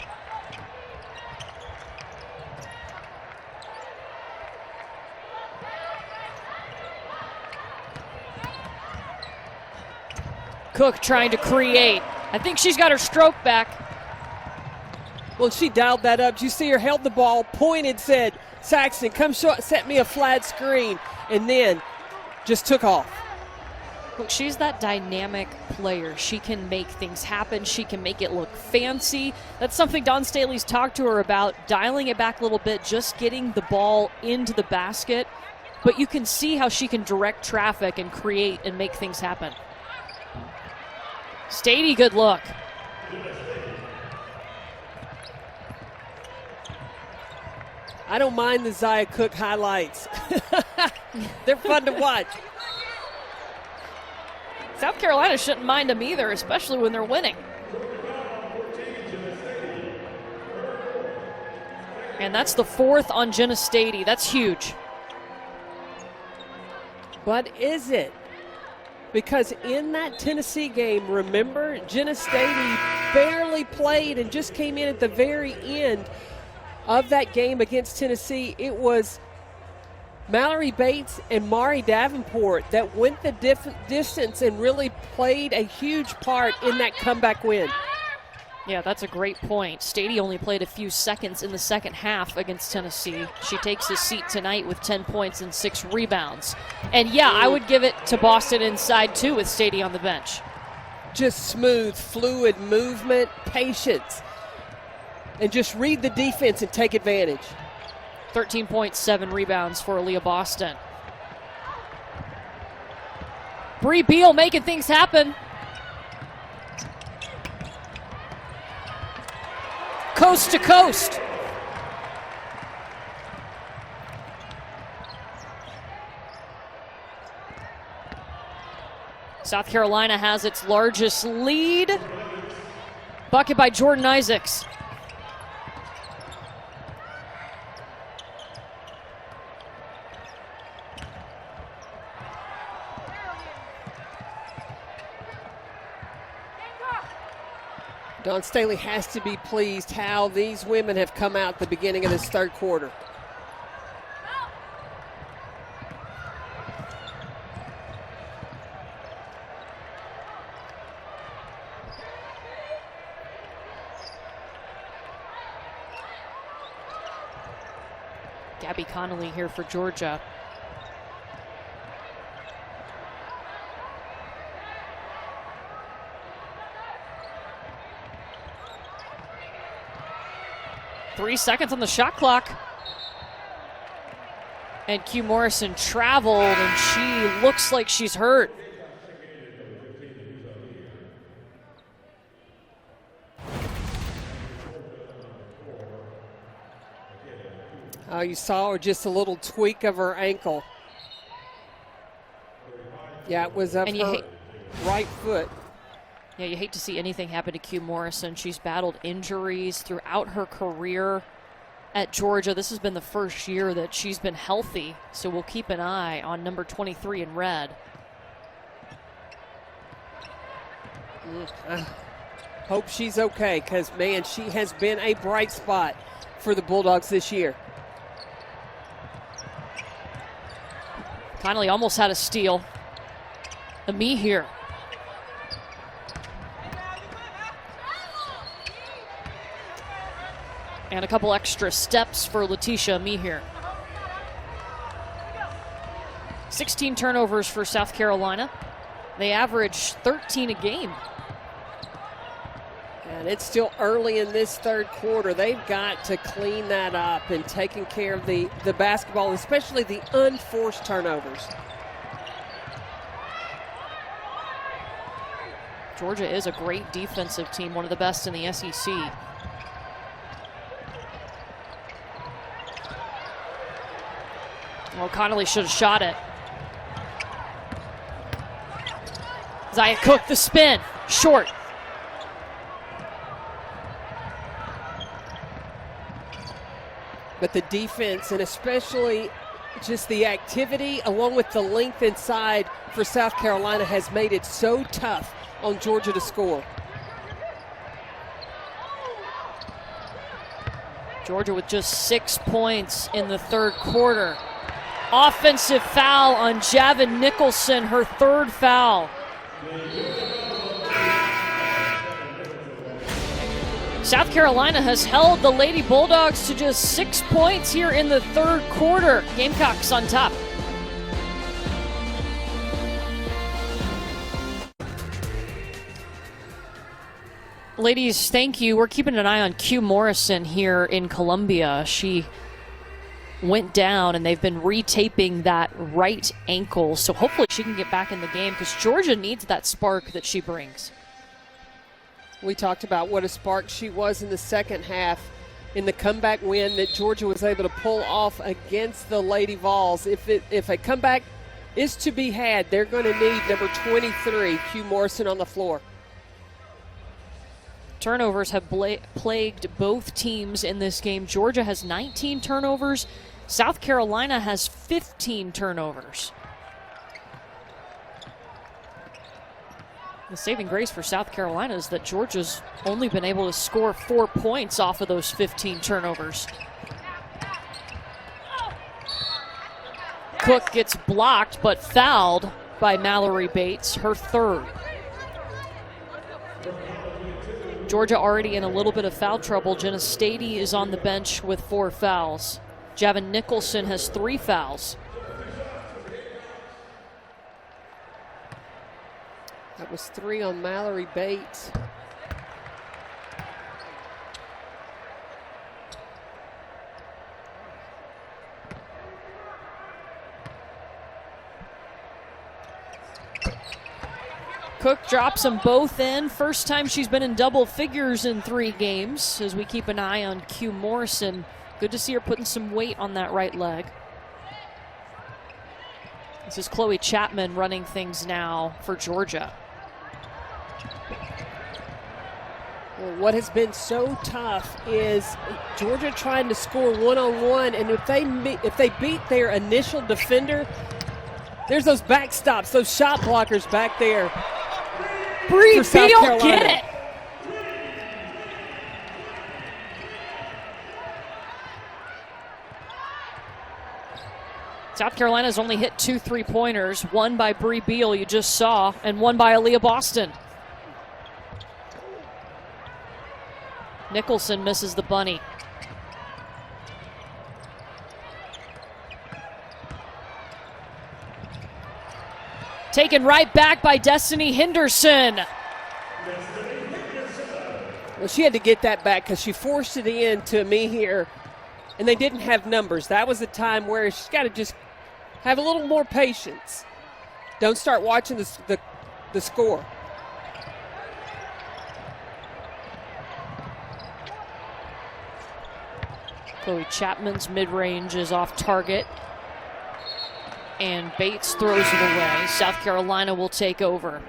Cook trying to create. I think she's got her stroke back. Well, she dialed that up. You see her held the ball, pointed, said, Saxton, come set me a flat screen, and then just took off. Look, she's that dynamic player. She can make things happen. She can make it look fancy. That's something Dawn Staley's talked to her about, dialing it back a little bit, just getting the ball into the basket. But you can see how she can direct traffic and create and make things happen. Staiti, good look. I don't mind the Zia Cook highlights. They're fun to watch. South Carolina shouldn't mind them either, especially when they're winning. And that's the 4th on Jenna Staiti. That's huge. But is it? Because in that Tennessee game, remember, Jenna Staiti barely played and just came in at the very end of that game against Tennessee. It was Mallory Bates and Mari Davenport that went the distance and really played a huge part in that comeback win. Yeah, that's a great point. Staiti only played a few seconds in the second half against Tennessee. She takes his seat tonight with 10 points and 6 rebounds. And yeah, I would give it to Boston inside too with Staiti on the bench. Just smooth, fluid movement, patience, and just read the defense and take advantage. 13.7 rebounds for Aaliyah Boston. Breal making things happen. Coast to coast. South Carolina has its largest lead. Bucket by Jordan Isaacs. Dawn Staley has to be pleased how these women have come out at the beginning of this third quarter. Gabby Connolly here for Georgia. Three seconds on the shot clock. And Q Morrison traveled, and she looks like she's hurt. Oh, you saw her just a little tweak of her ankle. Yeah, it was up her right foot. Yeah, you hate to see anything happen to Q Morrison. She's battled injuries throughout her career at Georgia. This has been the first year that she's been healthy, so we'll keep an eye on number 23 in red. Hope she's okay, because, man, she has been a bright spot for the Bulldogs this year. Connolly almost had a steal. Ami here. And a couple extra steps for Letitia Ami here. 16 turnovers for South Carolina. They average 13 a game. And it's still early in this third quarter. They've got to clean that up and taking care of the basketball, especially the unforced turnovers. Georgia is a great defensive team, one of the best in the SEC. Well, Connolly should have shot it. Zia Cook, the spin, short. But the defense, and especially just the activity along with the length inside for South Carolina, has made it so tough on Georgia to score. Georgia with just 6 points in the third quarter. Offensive foul on Javin Nicholson, her third foul. South Carolina has held the Lady Bulldogs to just 6 points here in the third quarter. Gamecocks on top. Ladies, thank you. We're keeping an eye on Q Morrison here in Columbia. She went down, and they've been retaping that right ankle. So hopefully she can get back in the game because Georgia needs that spark that she brings. We talked about what a spark she was in the second half in the comeback win that Georgia was able to pull off against the Lady Vols. If a comeback is to be had, they're going to need number 23, Q Morrison, on the floor. Turnovers have plagued both teams in this game. Georgia has 19 turnovers. South Carolina has 15 turnovers. The saving grace for South Carolina is that Georgia's only been able to score 4 points off of those 15 turnovers. Cook gets blocked but fouled by Mallory Bates, her third. Georgia already in a little bit of foul trouble. Jenna Staiti is on the bench with 4 fouls. Javin Nicholson has 3 fouls. That was 3 on Mallory Bates. Cook drops them both in. First time she's been in double figures in 3 games as we keep an eye on Q Morrison. Good to see her putting some weight on that right leg. This is Chloe Chapman running things now for Georgia. Well, what has been so tough is Georgia trying to score one-on-one, and if they beat their initial defender, there's those backstops, those shot blockers back there. Breal, get it! South Carolina's only hit 2 3-pointers, one by Breal, you just saw, and one by Aaliyah Boston. Nicholson misses the bunny. Taken right back by Destiny Henderson. Well, she had to get that back because she forced it in to me here, and they didn't have numbers. That was a time where she's got to just have a little more patience. Don't start watching the score. Chloe Chapman's mid-range is off target. And Bates throws it away. South Carolina will take over.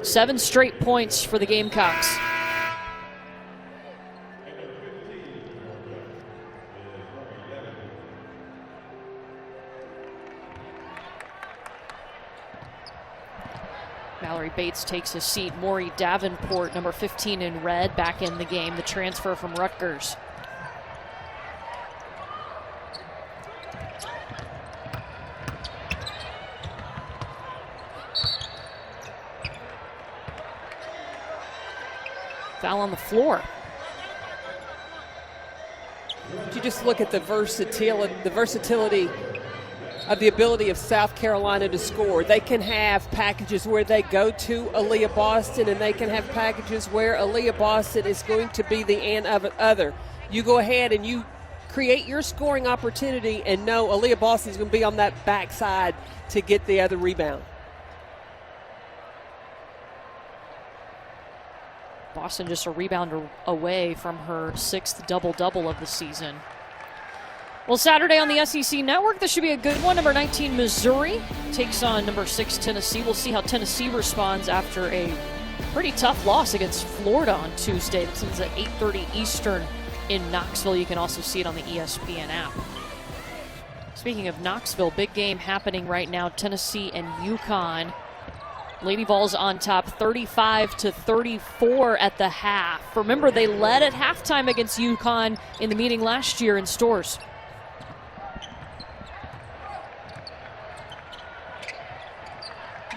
7 straight points for the Gamecocks. Mallory Bates takes a seat. Maury Davenport, number 15 in red, back in the game. The transfer from Rutgers. Foul on the floor. You just look at the versatility of the ability of South Carolina to score. They can have packages where they go to Aaliyah Boston, and they can have packages where Aaliyah Boston is going to be the and of other. You go ahead and you create your scoring opportunity and know Aaliyah Boston is going to be on that backside to get the other rebound. Boston just a rebound away from her 6th double-double of the season. Well, Saturday on the SEC Network, this should be a good one. Number 19, Missouri, takes on number 6, Tennessee. We'll see how Tennessee responds after a pretty tough loss against Florida on Tuesday. This one's at 8:30 Eastern in Knoxville. You can also see it on the ESPN app. Speaking of Knoxville, big game happening right now, Tennessee and UConn. Lady Vols on top 35-34 at the half. Remember, they led at halftime against UConn in the meeting last year in Stores.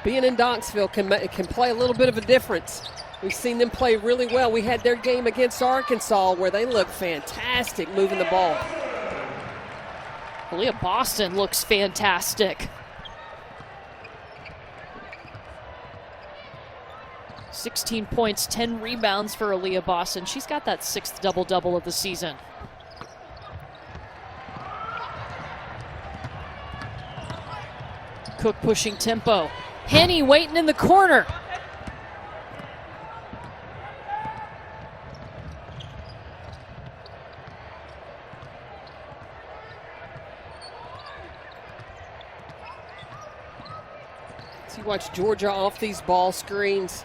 Being in Knoxville can play a little bit of a difference. We've seen them play really well. We had their game against Arkansas where they looked fantastic moving the ball. Aaliyah Boston looks fantastic. 16 points, 10 rebounds for Aaliyah Boston. She's got that 6th double-double of the season. Cook pushing tempo. Henny waiting in the corner. So you watch Georgia off these ball screens.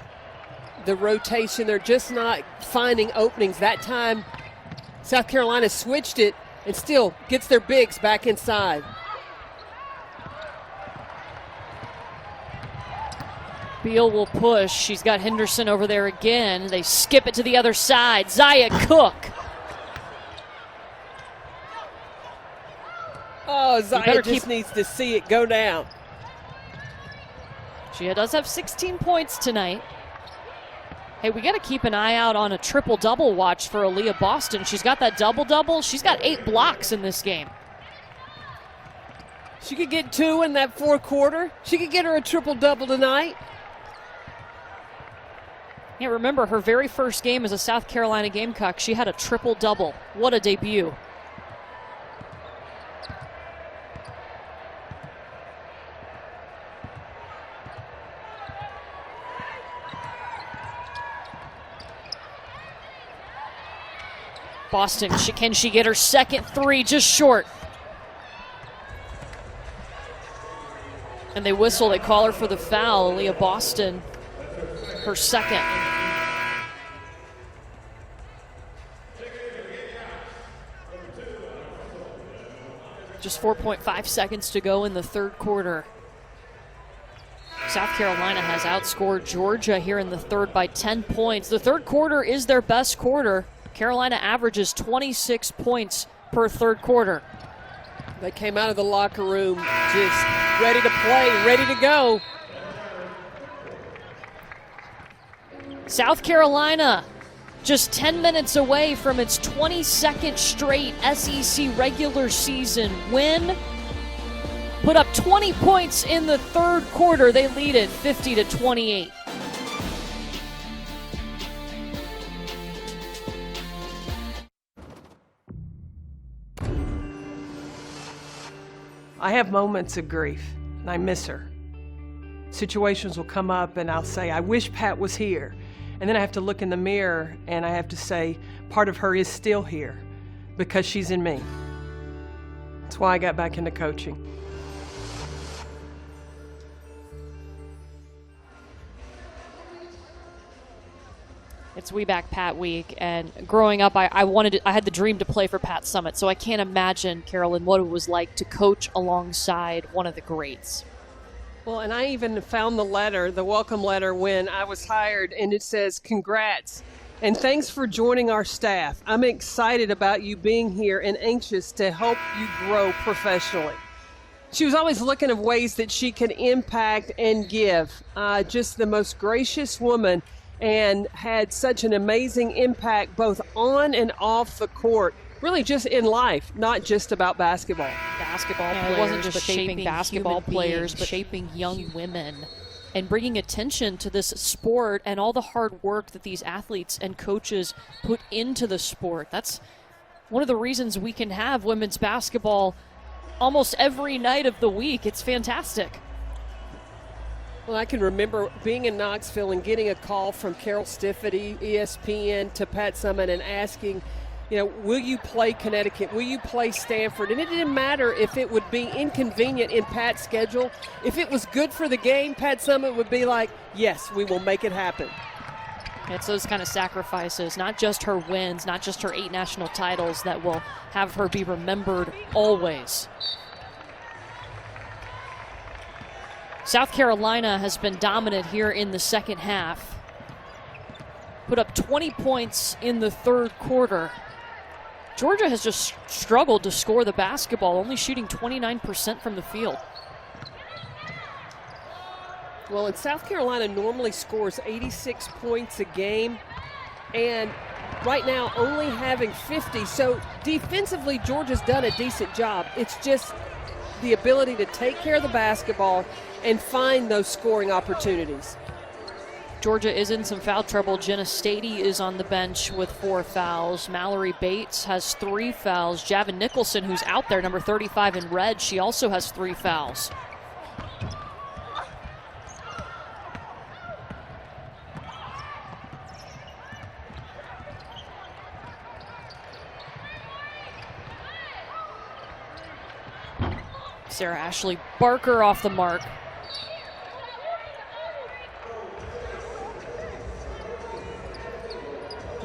The rotation, they're just not finding openings. That time, South Carolina switched it and still gets their bigs back inside. Breal will push. She's got Henderson over there again. They skip it to the other side. Zaya Cook. Oh, Zaya just needs to see it go down. She does have 16 points tonight. Hey, we got to keep an eye out on a triple-double watch for Aaliyah Boston. She's got that double-double. She's got 8 blocks in this game. She could get 2 in that fourth quarter. She could get her a triple-double tonight. Yeah, remember, her very first game as a South Carolina Gamecock, she had a triple-double. What a debut. Boston, can she get her second 3? Just short. And they whistle, they call her for the foul. Aaliyah Boston, her second. Just 4.5 seconds to go in the third quarter. South Carolina has outscored Georgia here in the third by 10 points. The third quarter is their best quarter. Carolina averages 26 points per third quarter. They came out of the locker room just ready to play, ready to go. South Carolina just 10 minutes away from its 22nd straight SEC regular season win. Put up 20 points in the third quarter. They lead it 50-28. I have moments of grief, and I miss her. Situations will come up, and I'll say, I wish Pat was here. And then I have to look in the mirror, and I have to say, part of her is still here because she's in me. That's why I got back into coaching. It's We Back Pat week, and growing up, I had the dream to play for Pat Summitt, so I can't imagine, Carolyn, what it was like to coach alongside one of the greats. Well, and I even found the welcome letter when I was hired, and it says, congrats, and thanks for joining our staff. I'm excited about you being here and anxious to help you grow professionally. She was always looking at ways that she could impact and give. Just the most gracious woman, and had such an amazing impact both on and off the court, really just in life, not just about basketball. basketball players. It wasn't just but shaping basketball human players, beings. but shaping young women and bringing attention to this sport and all the hard work that these athletes and coaches put into the sport. That's one of the reasons we can have women's basketball almost every night of the week. It's fantastic. Well, I can remember being in Knoxville and getting a call from Carol Stiff at ESPN to Pat Summitt and asking, will you play Connecticut? Will you play Stanford? And it didn't matter if it would be inconvenient in Pat's schedule. If it was good for the game, Pat Summitt would be like, yes, we will make it happen. It's those kind of sacrifices, not just her wins, not just her 8 national titles, that will have her be remembered always. South Carolina has been dominant here in the second half. Put up 20 points in the third quarter. Georgia has just struggled to score the basketball, only shooting 29% from the field. Well, and South Carolina normally scores 86 points a game, and right now only having 50. So defensively, Georgia's done a decent job. It's just the ability to take care of the basketball and find those scoring opportunities. Georgia is in some foul trouble. Jenna Staiti is on the bench with 4 fouls. Mallory Bates has 3 fouls. Javin Nicholson, who's out there, number 35 in red, she also has 3 fouls. Sarah Ashley Barker off the mark.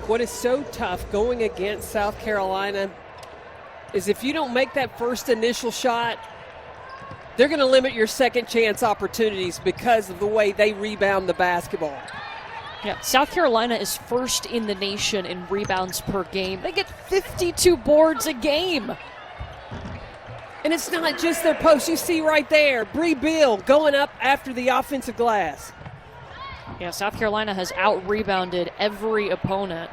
What is so tough going against South Carolina is if you don't make that first initial shot, they're going to limit your second chance opportunities because of the way they rebound the basketball. Yeah, South Carolina is first in the nation in rebounds per game. They get 52 boards a game. And it's not just their post. You see right there, Breal going up after the offensive glass. Yeah, South Carolina has out-rebounded every opponent.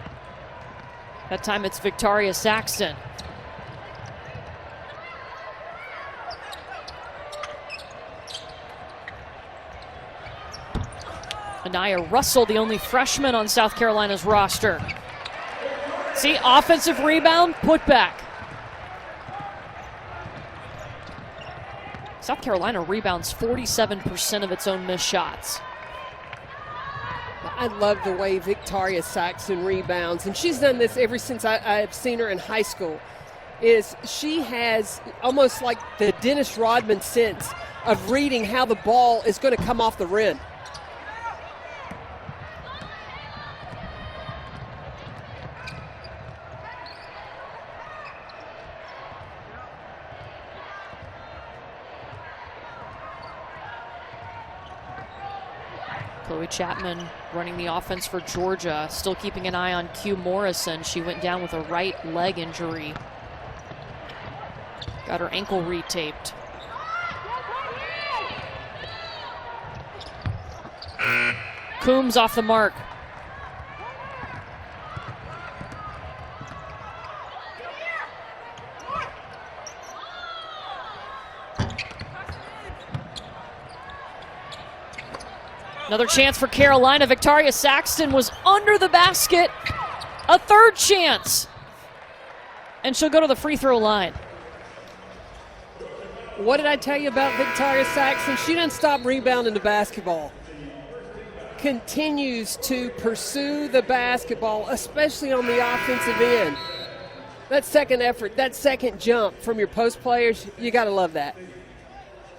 That time it's Victoria Saxton. Anaya Russell, the only freshman on South Carolina's roster. See, offensive rebound, put back. South Carolina rebounds 47% of its own missed shots. I love the way Victoria Saxton rebounds, and she's done this ever since I've seen her in high school. She has almost like the Dennis Rodman sense of reading how the ball is going to come off the rim. Chloe Chapman running the offense for Georgia, still keeping an eye on Q Morrison. She went down with a right leg injury. Got her ankle retaped. Coombs off the mark. Another chance for Carolina. Victoria Saxton was under the basket. A third chance. And she'll go to the free throw line. What did I tell you about Victoria Saxton? She doesn't stop rebounding the basketball. Continues to pursue the basketball, especially on the offensive end. That second effort, that second jump from your post players, you got to love that.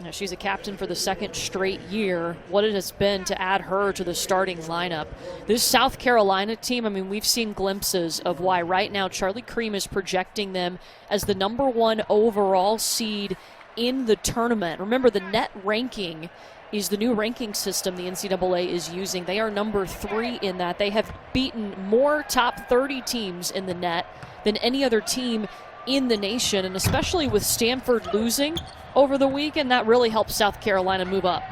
Now, she's a captain for the second straight year. What it has been to add her to the starting lineup. This South Carolina team, I mean, we've seen glimpses of why right now Charlie Cream is projecting them as the #1 overall seed in the tournament. Remember, the net ranking is the new ranking system the NCAA is using. They are number 3 in that. They have beaten more top 30 teams in the net than any other team in the nation, and especially with Stanford losing over the weekend, that really helps South Carolina move up.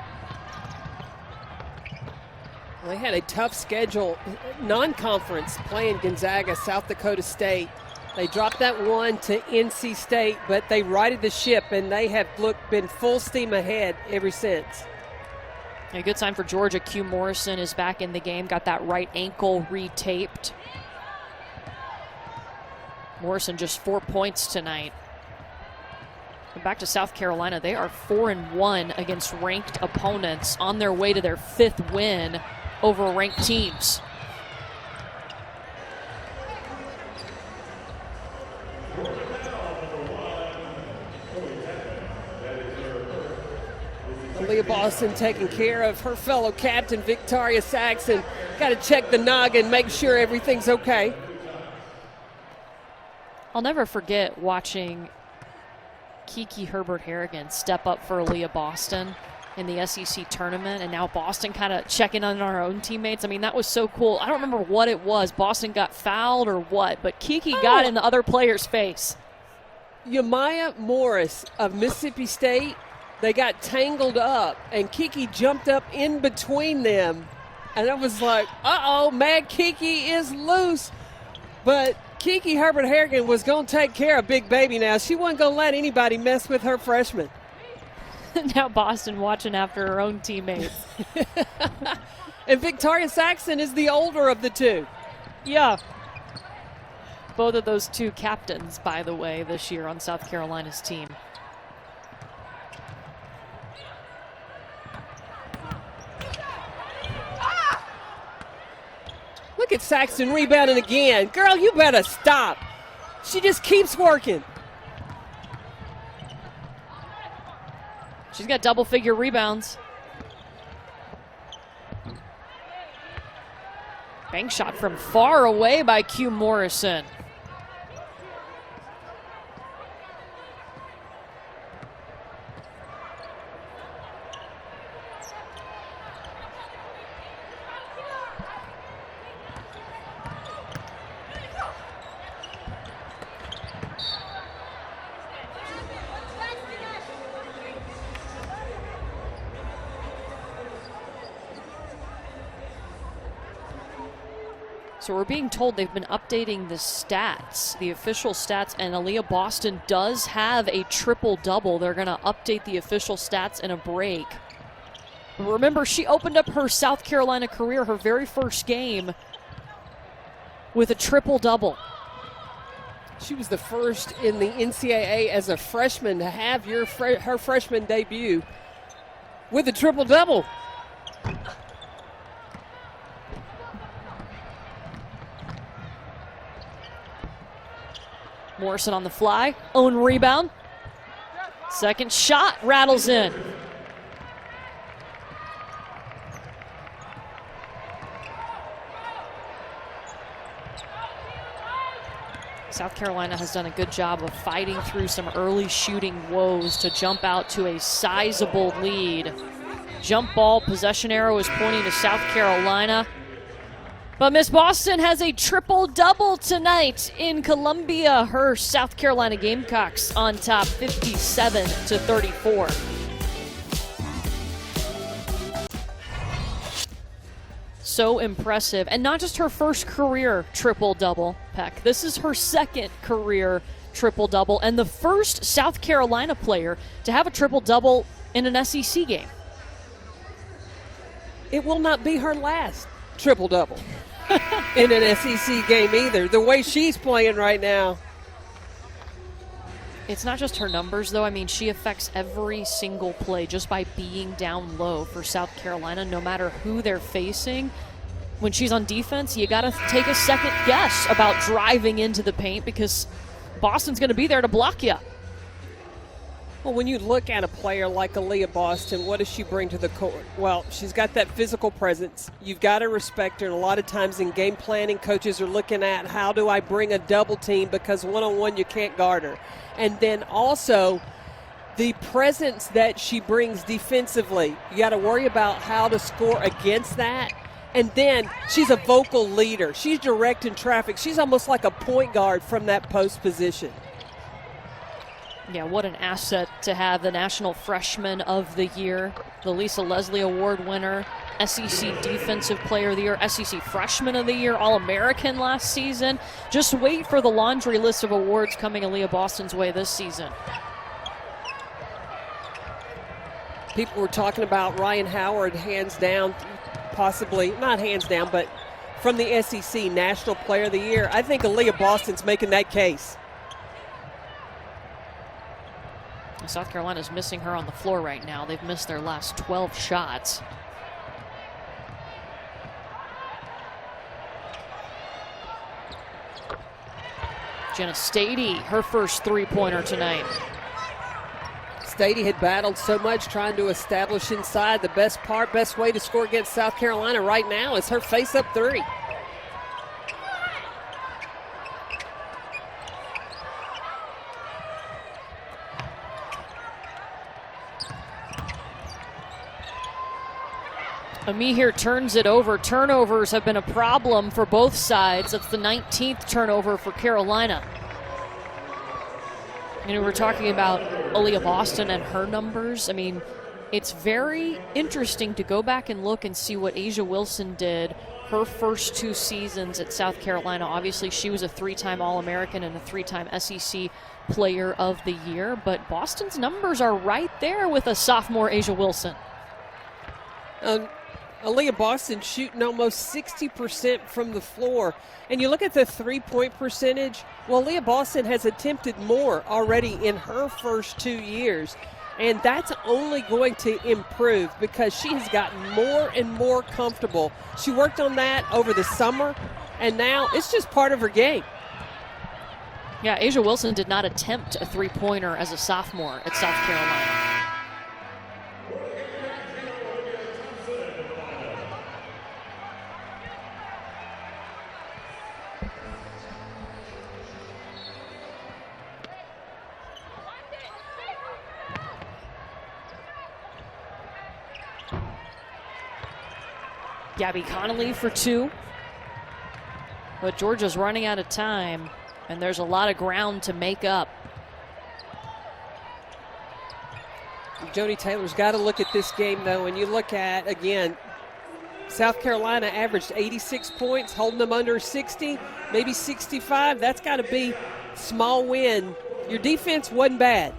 They had a tough schedule, non-conference, playing Gonzaga, South Dakota State. They dropped that one to NC State, but they righted the ship, and they have been full steam ahead ever since. A good sign for Georgia. Q Morrison is back in the game, got that right ankle retaped. Morrison just 4 points tonight. And back to South Carolina, they are 4-1 against ranked opponents on their way to their 5th win over ranked teams. Leah Boston taking care of her fellow captain, Victoria Saxon. Got to check the noggin, make sure everything's okay. I'll never forget watching Kiki Herbert-Harrigan step up for Leah Boston in the SEC tournament, and now Boston kind of checking on our own teammates. I mean, that was so cool. I don't remember what it was. Boston got fouled or what, but Kiki got in the other player's face. Yamaya Morris of Mississippi State, they got tangled up, and Kiki jumped up in between them. And I was like, uh-oh, Mad Kiki is loose. But Kiki Herbert-Harrigan was going to take care of Big Baby now. She wasn't going to let anybody mess with her freshman. Now Boston watching after her own teammates. And Victoria Saxon is the older of the two. Yeah. Both of those two captains, by the way, this year on South Carolina's team. Look at Saxon rebounding again. Girl, you better stop. She just keeps working. She's got double-figure rebounds. Bank shot from far away by Q Morrison. So we're being told they've been updating the stats, the official stats, and Aaliyah Boston does have a triple-double. They're going to update the official stats in a break. Remember, she opened up her South Carolina career, her very first game, with a triple-double. She was the first in the NCAA as a freshman to have her freshman debut with a triple-double. Morrison on the fly, own rebound. Second shot rattles in. South Carolina has done a good job of fighting through some early shooting woes to jump out to a sizable lead. Jump ball, possession arrow is pointing to South Carolina. But Miss Boston has a triple-double tonight in Columbia. Her South Carolina Gamecocks on top 57-34. So impressive. And not just her first career triple-double, Peck. This is her second career triple-double and the first South Carolina player to have a triple-double in an SEC game. It will not be her last triple-double in an SEC game either, the way she's playing right now. It's not just her numbers, though. I mean, she affects every single play just by being down low for South Carolina, no matter who they're facing. When she's on defense, you got to take a second guess about driving into the paint because Boston's going to be there to block you. Well, when you look at a player like Aaliyah Boston, what does she bring to the court? Well, she's got that physical presence. You've got to respect her. And a lot of times in game planning, coaches are looking at how do I bring a double team because one-on-one you can't guard her. And then also the presence that she brings defensively. You got to worry about how to score against that. And then she's a vocal leader. She's directing traffic. She's almost like a point guard from that post position. Yeah, what an asset to have the National Freshman of the Year, the Lisa Leslie Award winner, SEC Defensive Player of the Year, SEC Freshman of the Year, All-American last season. Just wait for the laundry list of awards coming Aaliyah Boston's way this season. People were talking about Ryan Howard, hands down, possibly, not hands down, but from the SEC National Player of the Year. I think Aaliyah Boston's making that case. South Carolina's missing her on the floor right now. They've missed their last 12 shots. Jenna Staiti, her first three-pointer tonight. Staiti had battled so much trying to establish inside. The best way to score against South Carolina right now is her face-up three. Amihir turns it over. Turnovers have been a problem for both sides. That's the 19th turnover for Carolina. You know, we're talking about Aaliyah Boston and her numbers. I mean, it's very interesting to go back and look and see what A'ja Wilson did her first two seasons at South Carolina. Obviously, she was a three-time All-American and a three-time SEC Player of the Year. But Boston's numbers are right there with a sophomore A'ja Wilson. Aaliyah Boston shooting almost 60% from the floor. And you look at the three-point percentage, well, Aaliyah Boston has attempted more already in her first 2 years. And that's only going to improve because she has gotten more and more comfortable. She worked on that over the summer, and now it's just part of her game. Yeah, A'ja Wilson did not attempt a three-pointer as a sophomore at South Carolina. Gabby Connolly for two. But Georgia's running out of time, and there's a lot of ground to make up. Joni Taylor's got to look at this game, though, and you look at, again, South Carolina averaged 86 points, holding them under 60, maybe 65. That's got to be small win. Your defense wasn't bad.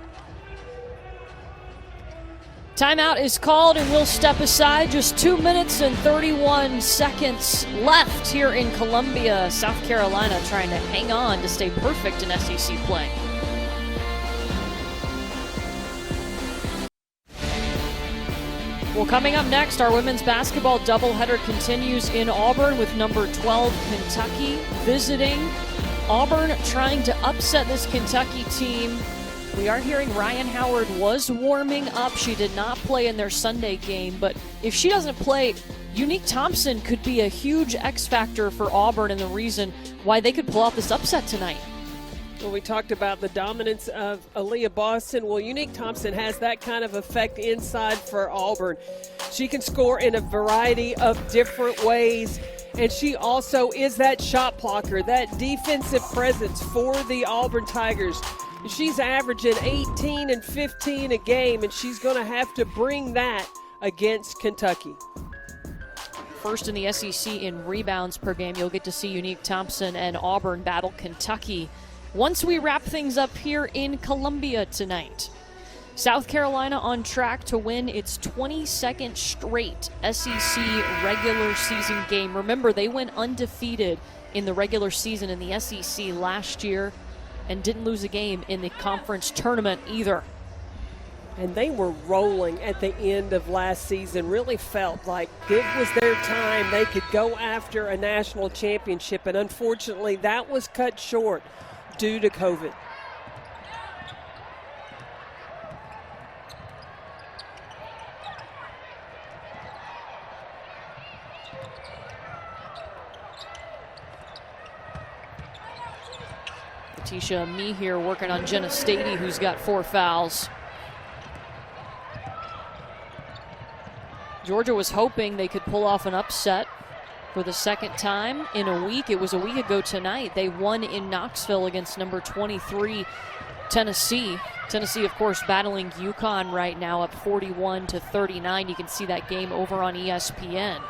Timeout is called, and we'll step aside. Just 2 minutes and 31 seconds left here in Columbia. South Carolina trying to hang on to stay perfect in SEC play. Well, coming up next, our women's basketball doubleheader continues in Auburn with number 12 Kentucky visiting. Auburn trying to upset this Kentucky team. We are hearing Ryan Howard was warming up. She did not play in their Sunday game, but if she doesn't play, Unique Thompson could be a huge X factor for Auburn and the reason why they could pull off this upset tonight. Well, we talked about the dominance of Aaliyah Boston. Well, Unique Thompson has that kind of effect inside for Auburn. She can score in a variety of different ways, and she also is that shot blocker, that defensive presence for the Auburn Tigers. She's averaging 18 and 15 a game, and she's going to have to bring that against Kentucky. First in the SEC in rebounds per game. You'll get to see Unique Thompson and Auburn battle Kentucky once we wrap things up here in Columbia tonight. South Carolina on track to win its 22nd straight SEC regular season game. Remember, they went undefeated in the regular season in the SEC last year and didn't lose a game in the conference tournament either. And they were rolling at the end of last season. Really felt like it was their time. They could go after a national championship, and unfortunately that was cut short due to COVID. Tisha Me here working on Jenna Staiti, who's got 4 fouls. Georgia was hoping they could pull off an upset for the second time in a week. It was a week ago tonight. They won in Knoxville against number 23 Tennessee. Tennessee, of course, battling UConn right now, up 41-39. You can see that game over on ESPN.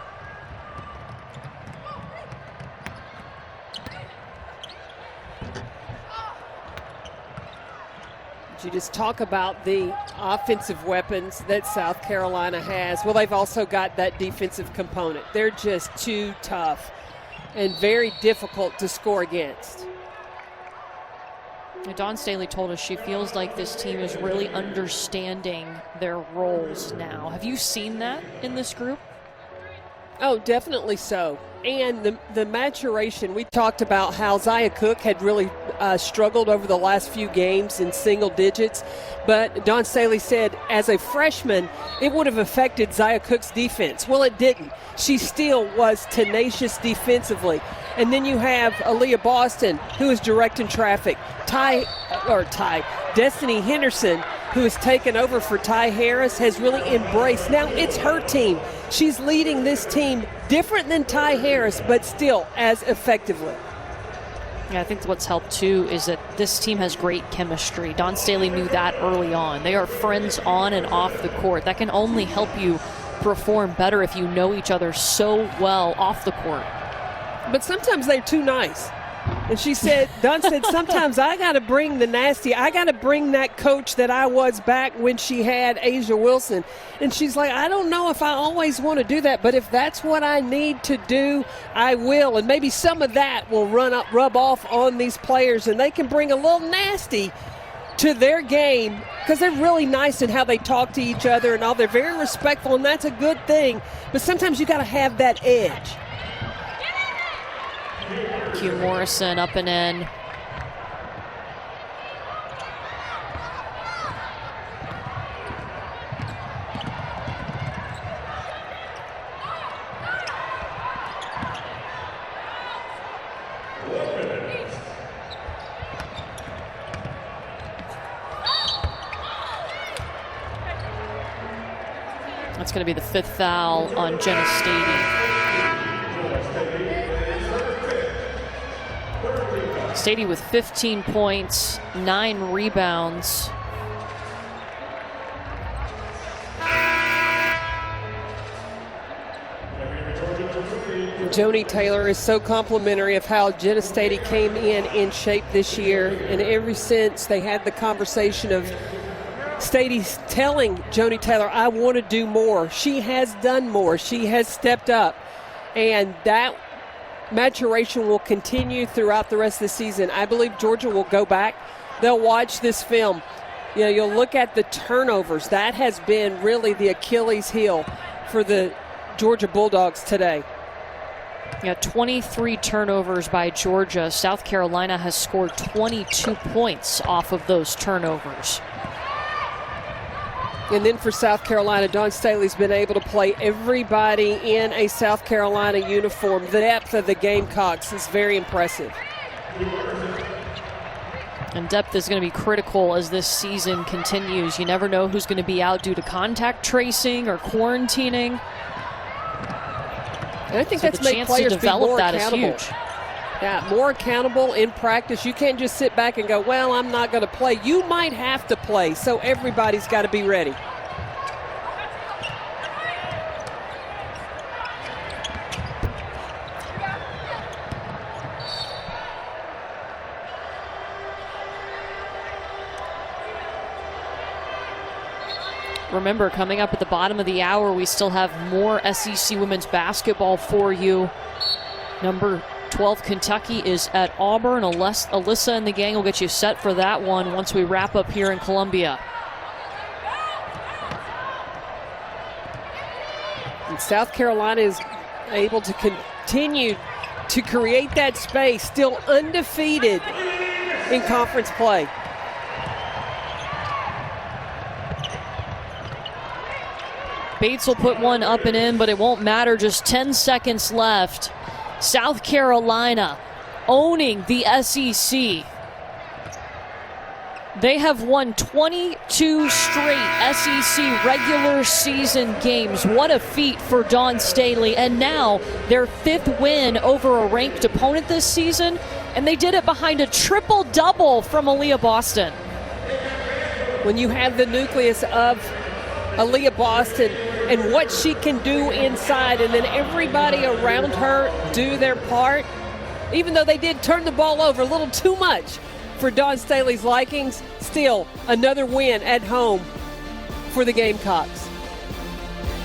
You just talk about the offensive weapons that South Carolina has. Well, they've also got that defensive component. They're just too tough and very difficult to score against. Dawn Staley told us she feels like this team is really understanding their roles now. Have you seen that in this group? Oh, definitely so. And the maturation, we talked about how Zia Cook had really struggled over the last few games in single digits. But Dawn Staley said as a freshman, it would have affected Zia Cook's defense. Well, it didn't. She still was tenacious defensively. And then you have Aaliyah Boston, who is directing traffic. Destiny Henderson, who has taken over for Ty Harris, has really embraced. Now it's her team. She's leading this team different than Ty Harris, but still as effectively. Yeah, I think what's helped too is that this team has great chemistry. Dawn Staley knew that early on. They are friends on and off the court. That can only help you perform better if you know each other so well off the court. But sometimes they're too nice. And she said, Dawn said, sometimes I got to bring the nasty. I got to bring that coach that I was back when she had Asia Wilson. And she's like, I don't know if I always want to do that, but if that's what I need to do, I will. And maybe some of that will rub off on these players, and they can bring a little nasty to their game because they're really nice in how they talk to each other and all. They're very respectful, and that's a good thing. But sometimes you got to have that edge. Q Morrison up and in. That's going to be the 5th foul on Jenna Staiti. Staiti with 15 points, 9 rebounds. Joni Taylor is so complimentary of how Jenna Staiti came in shape this year. And ever since they had the conversation of Staiti telling Joni Taylor, I want to do more. She has done more. She has stepped up. And that maturation will continue throughout the rest of the season. I believe Georgia will go back. They'll watch this film. You know, you'll look at the turnovers. That has been really the Achilles heel for the Georgia Bulldogs today. Yeah, 23 turnovers by Georgia. South Carolina has scored 22 points off of those turnovers. And then for South Carolina, Dawn Staley's been able to play everybody in a South Carolina uniform. The depth of the Gamecocks is very impressive. And depth is going to be critical as this season continues. You never know who's going to be out due to contact tracing or quarantining. And I think so that's made players be more accountable. Is huge. Yeah, more accountable in practice. You can't just sit back and go, well, I'm not going to play. You might have to play, so everybody's got to be ready. Remember, coming up at the bottom of the hour, we still have more SEC women's basketball for you. Number 12 Kentucky is at Auburn. Alyssa and the gang will get you set for that one once we wrap up here in Columbia. And South Carolina is able to continue to create that space, still undefeated in conference play. Bates will put one up and in, but it won't matter. Just 10 seconds left. South Carolina owning the SEC. They have won 22 straight SEC regular season games. What a feat for Dawn Staley. And now their 5th win over a ranked opponent this season. And they did it behind a triple-double from Aaliyah Boston. when you have the nucleus of Aaliyah Boston and what she can do inside, and then everybody around her do their part. Even though they did turn the ball over a little too much for Dawn Staley's likings, still another win at home for the Gamecocks.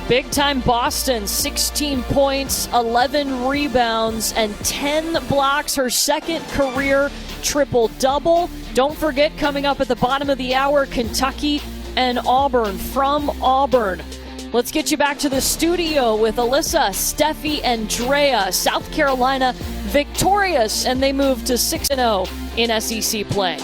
Big time Boston, 16 points, 11 rebounds, and 10 blocks. Her second career triple-double. Don't forget, coming up at the bottom of the hour, Kentucky and Auburn from Auburn. Let's get you back to the studio with Alyssa, Steffi, and Drea. South Carolina victorious, and they move to 6-0 in SEC play.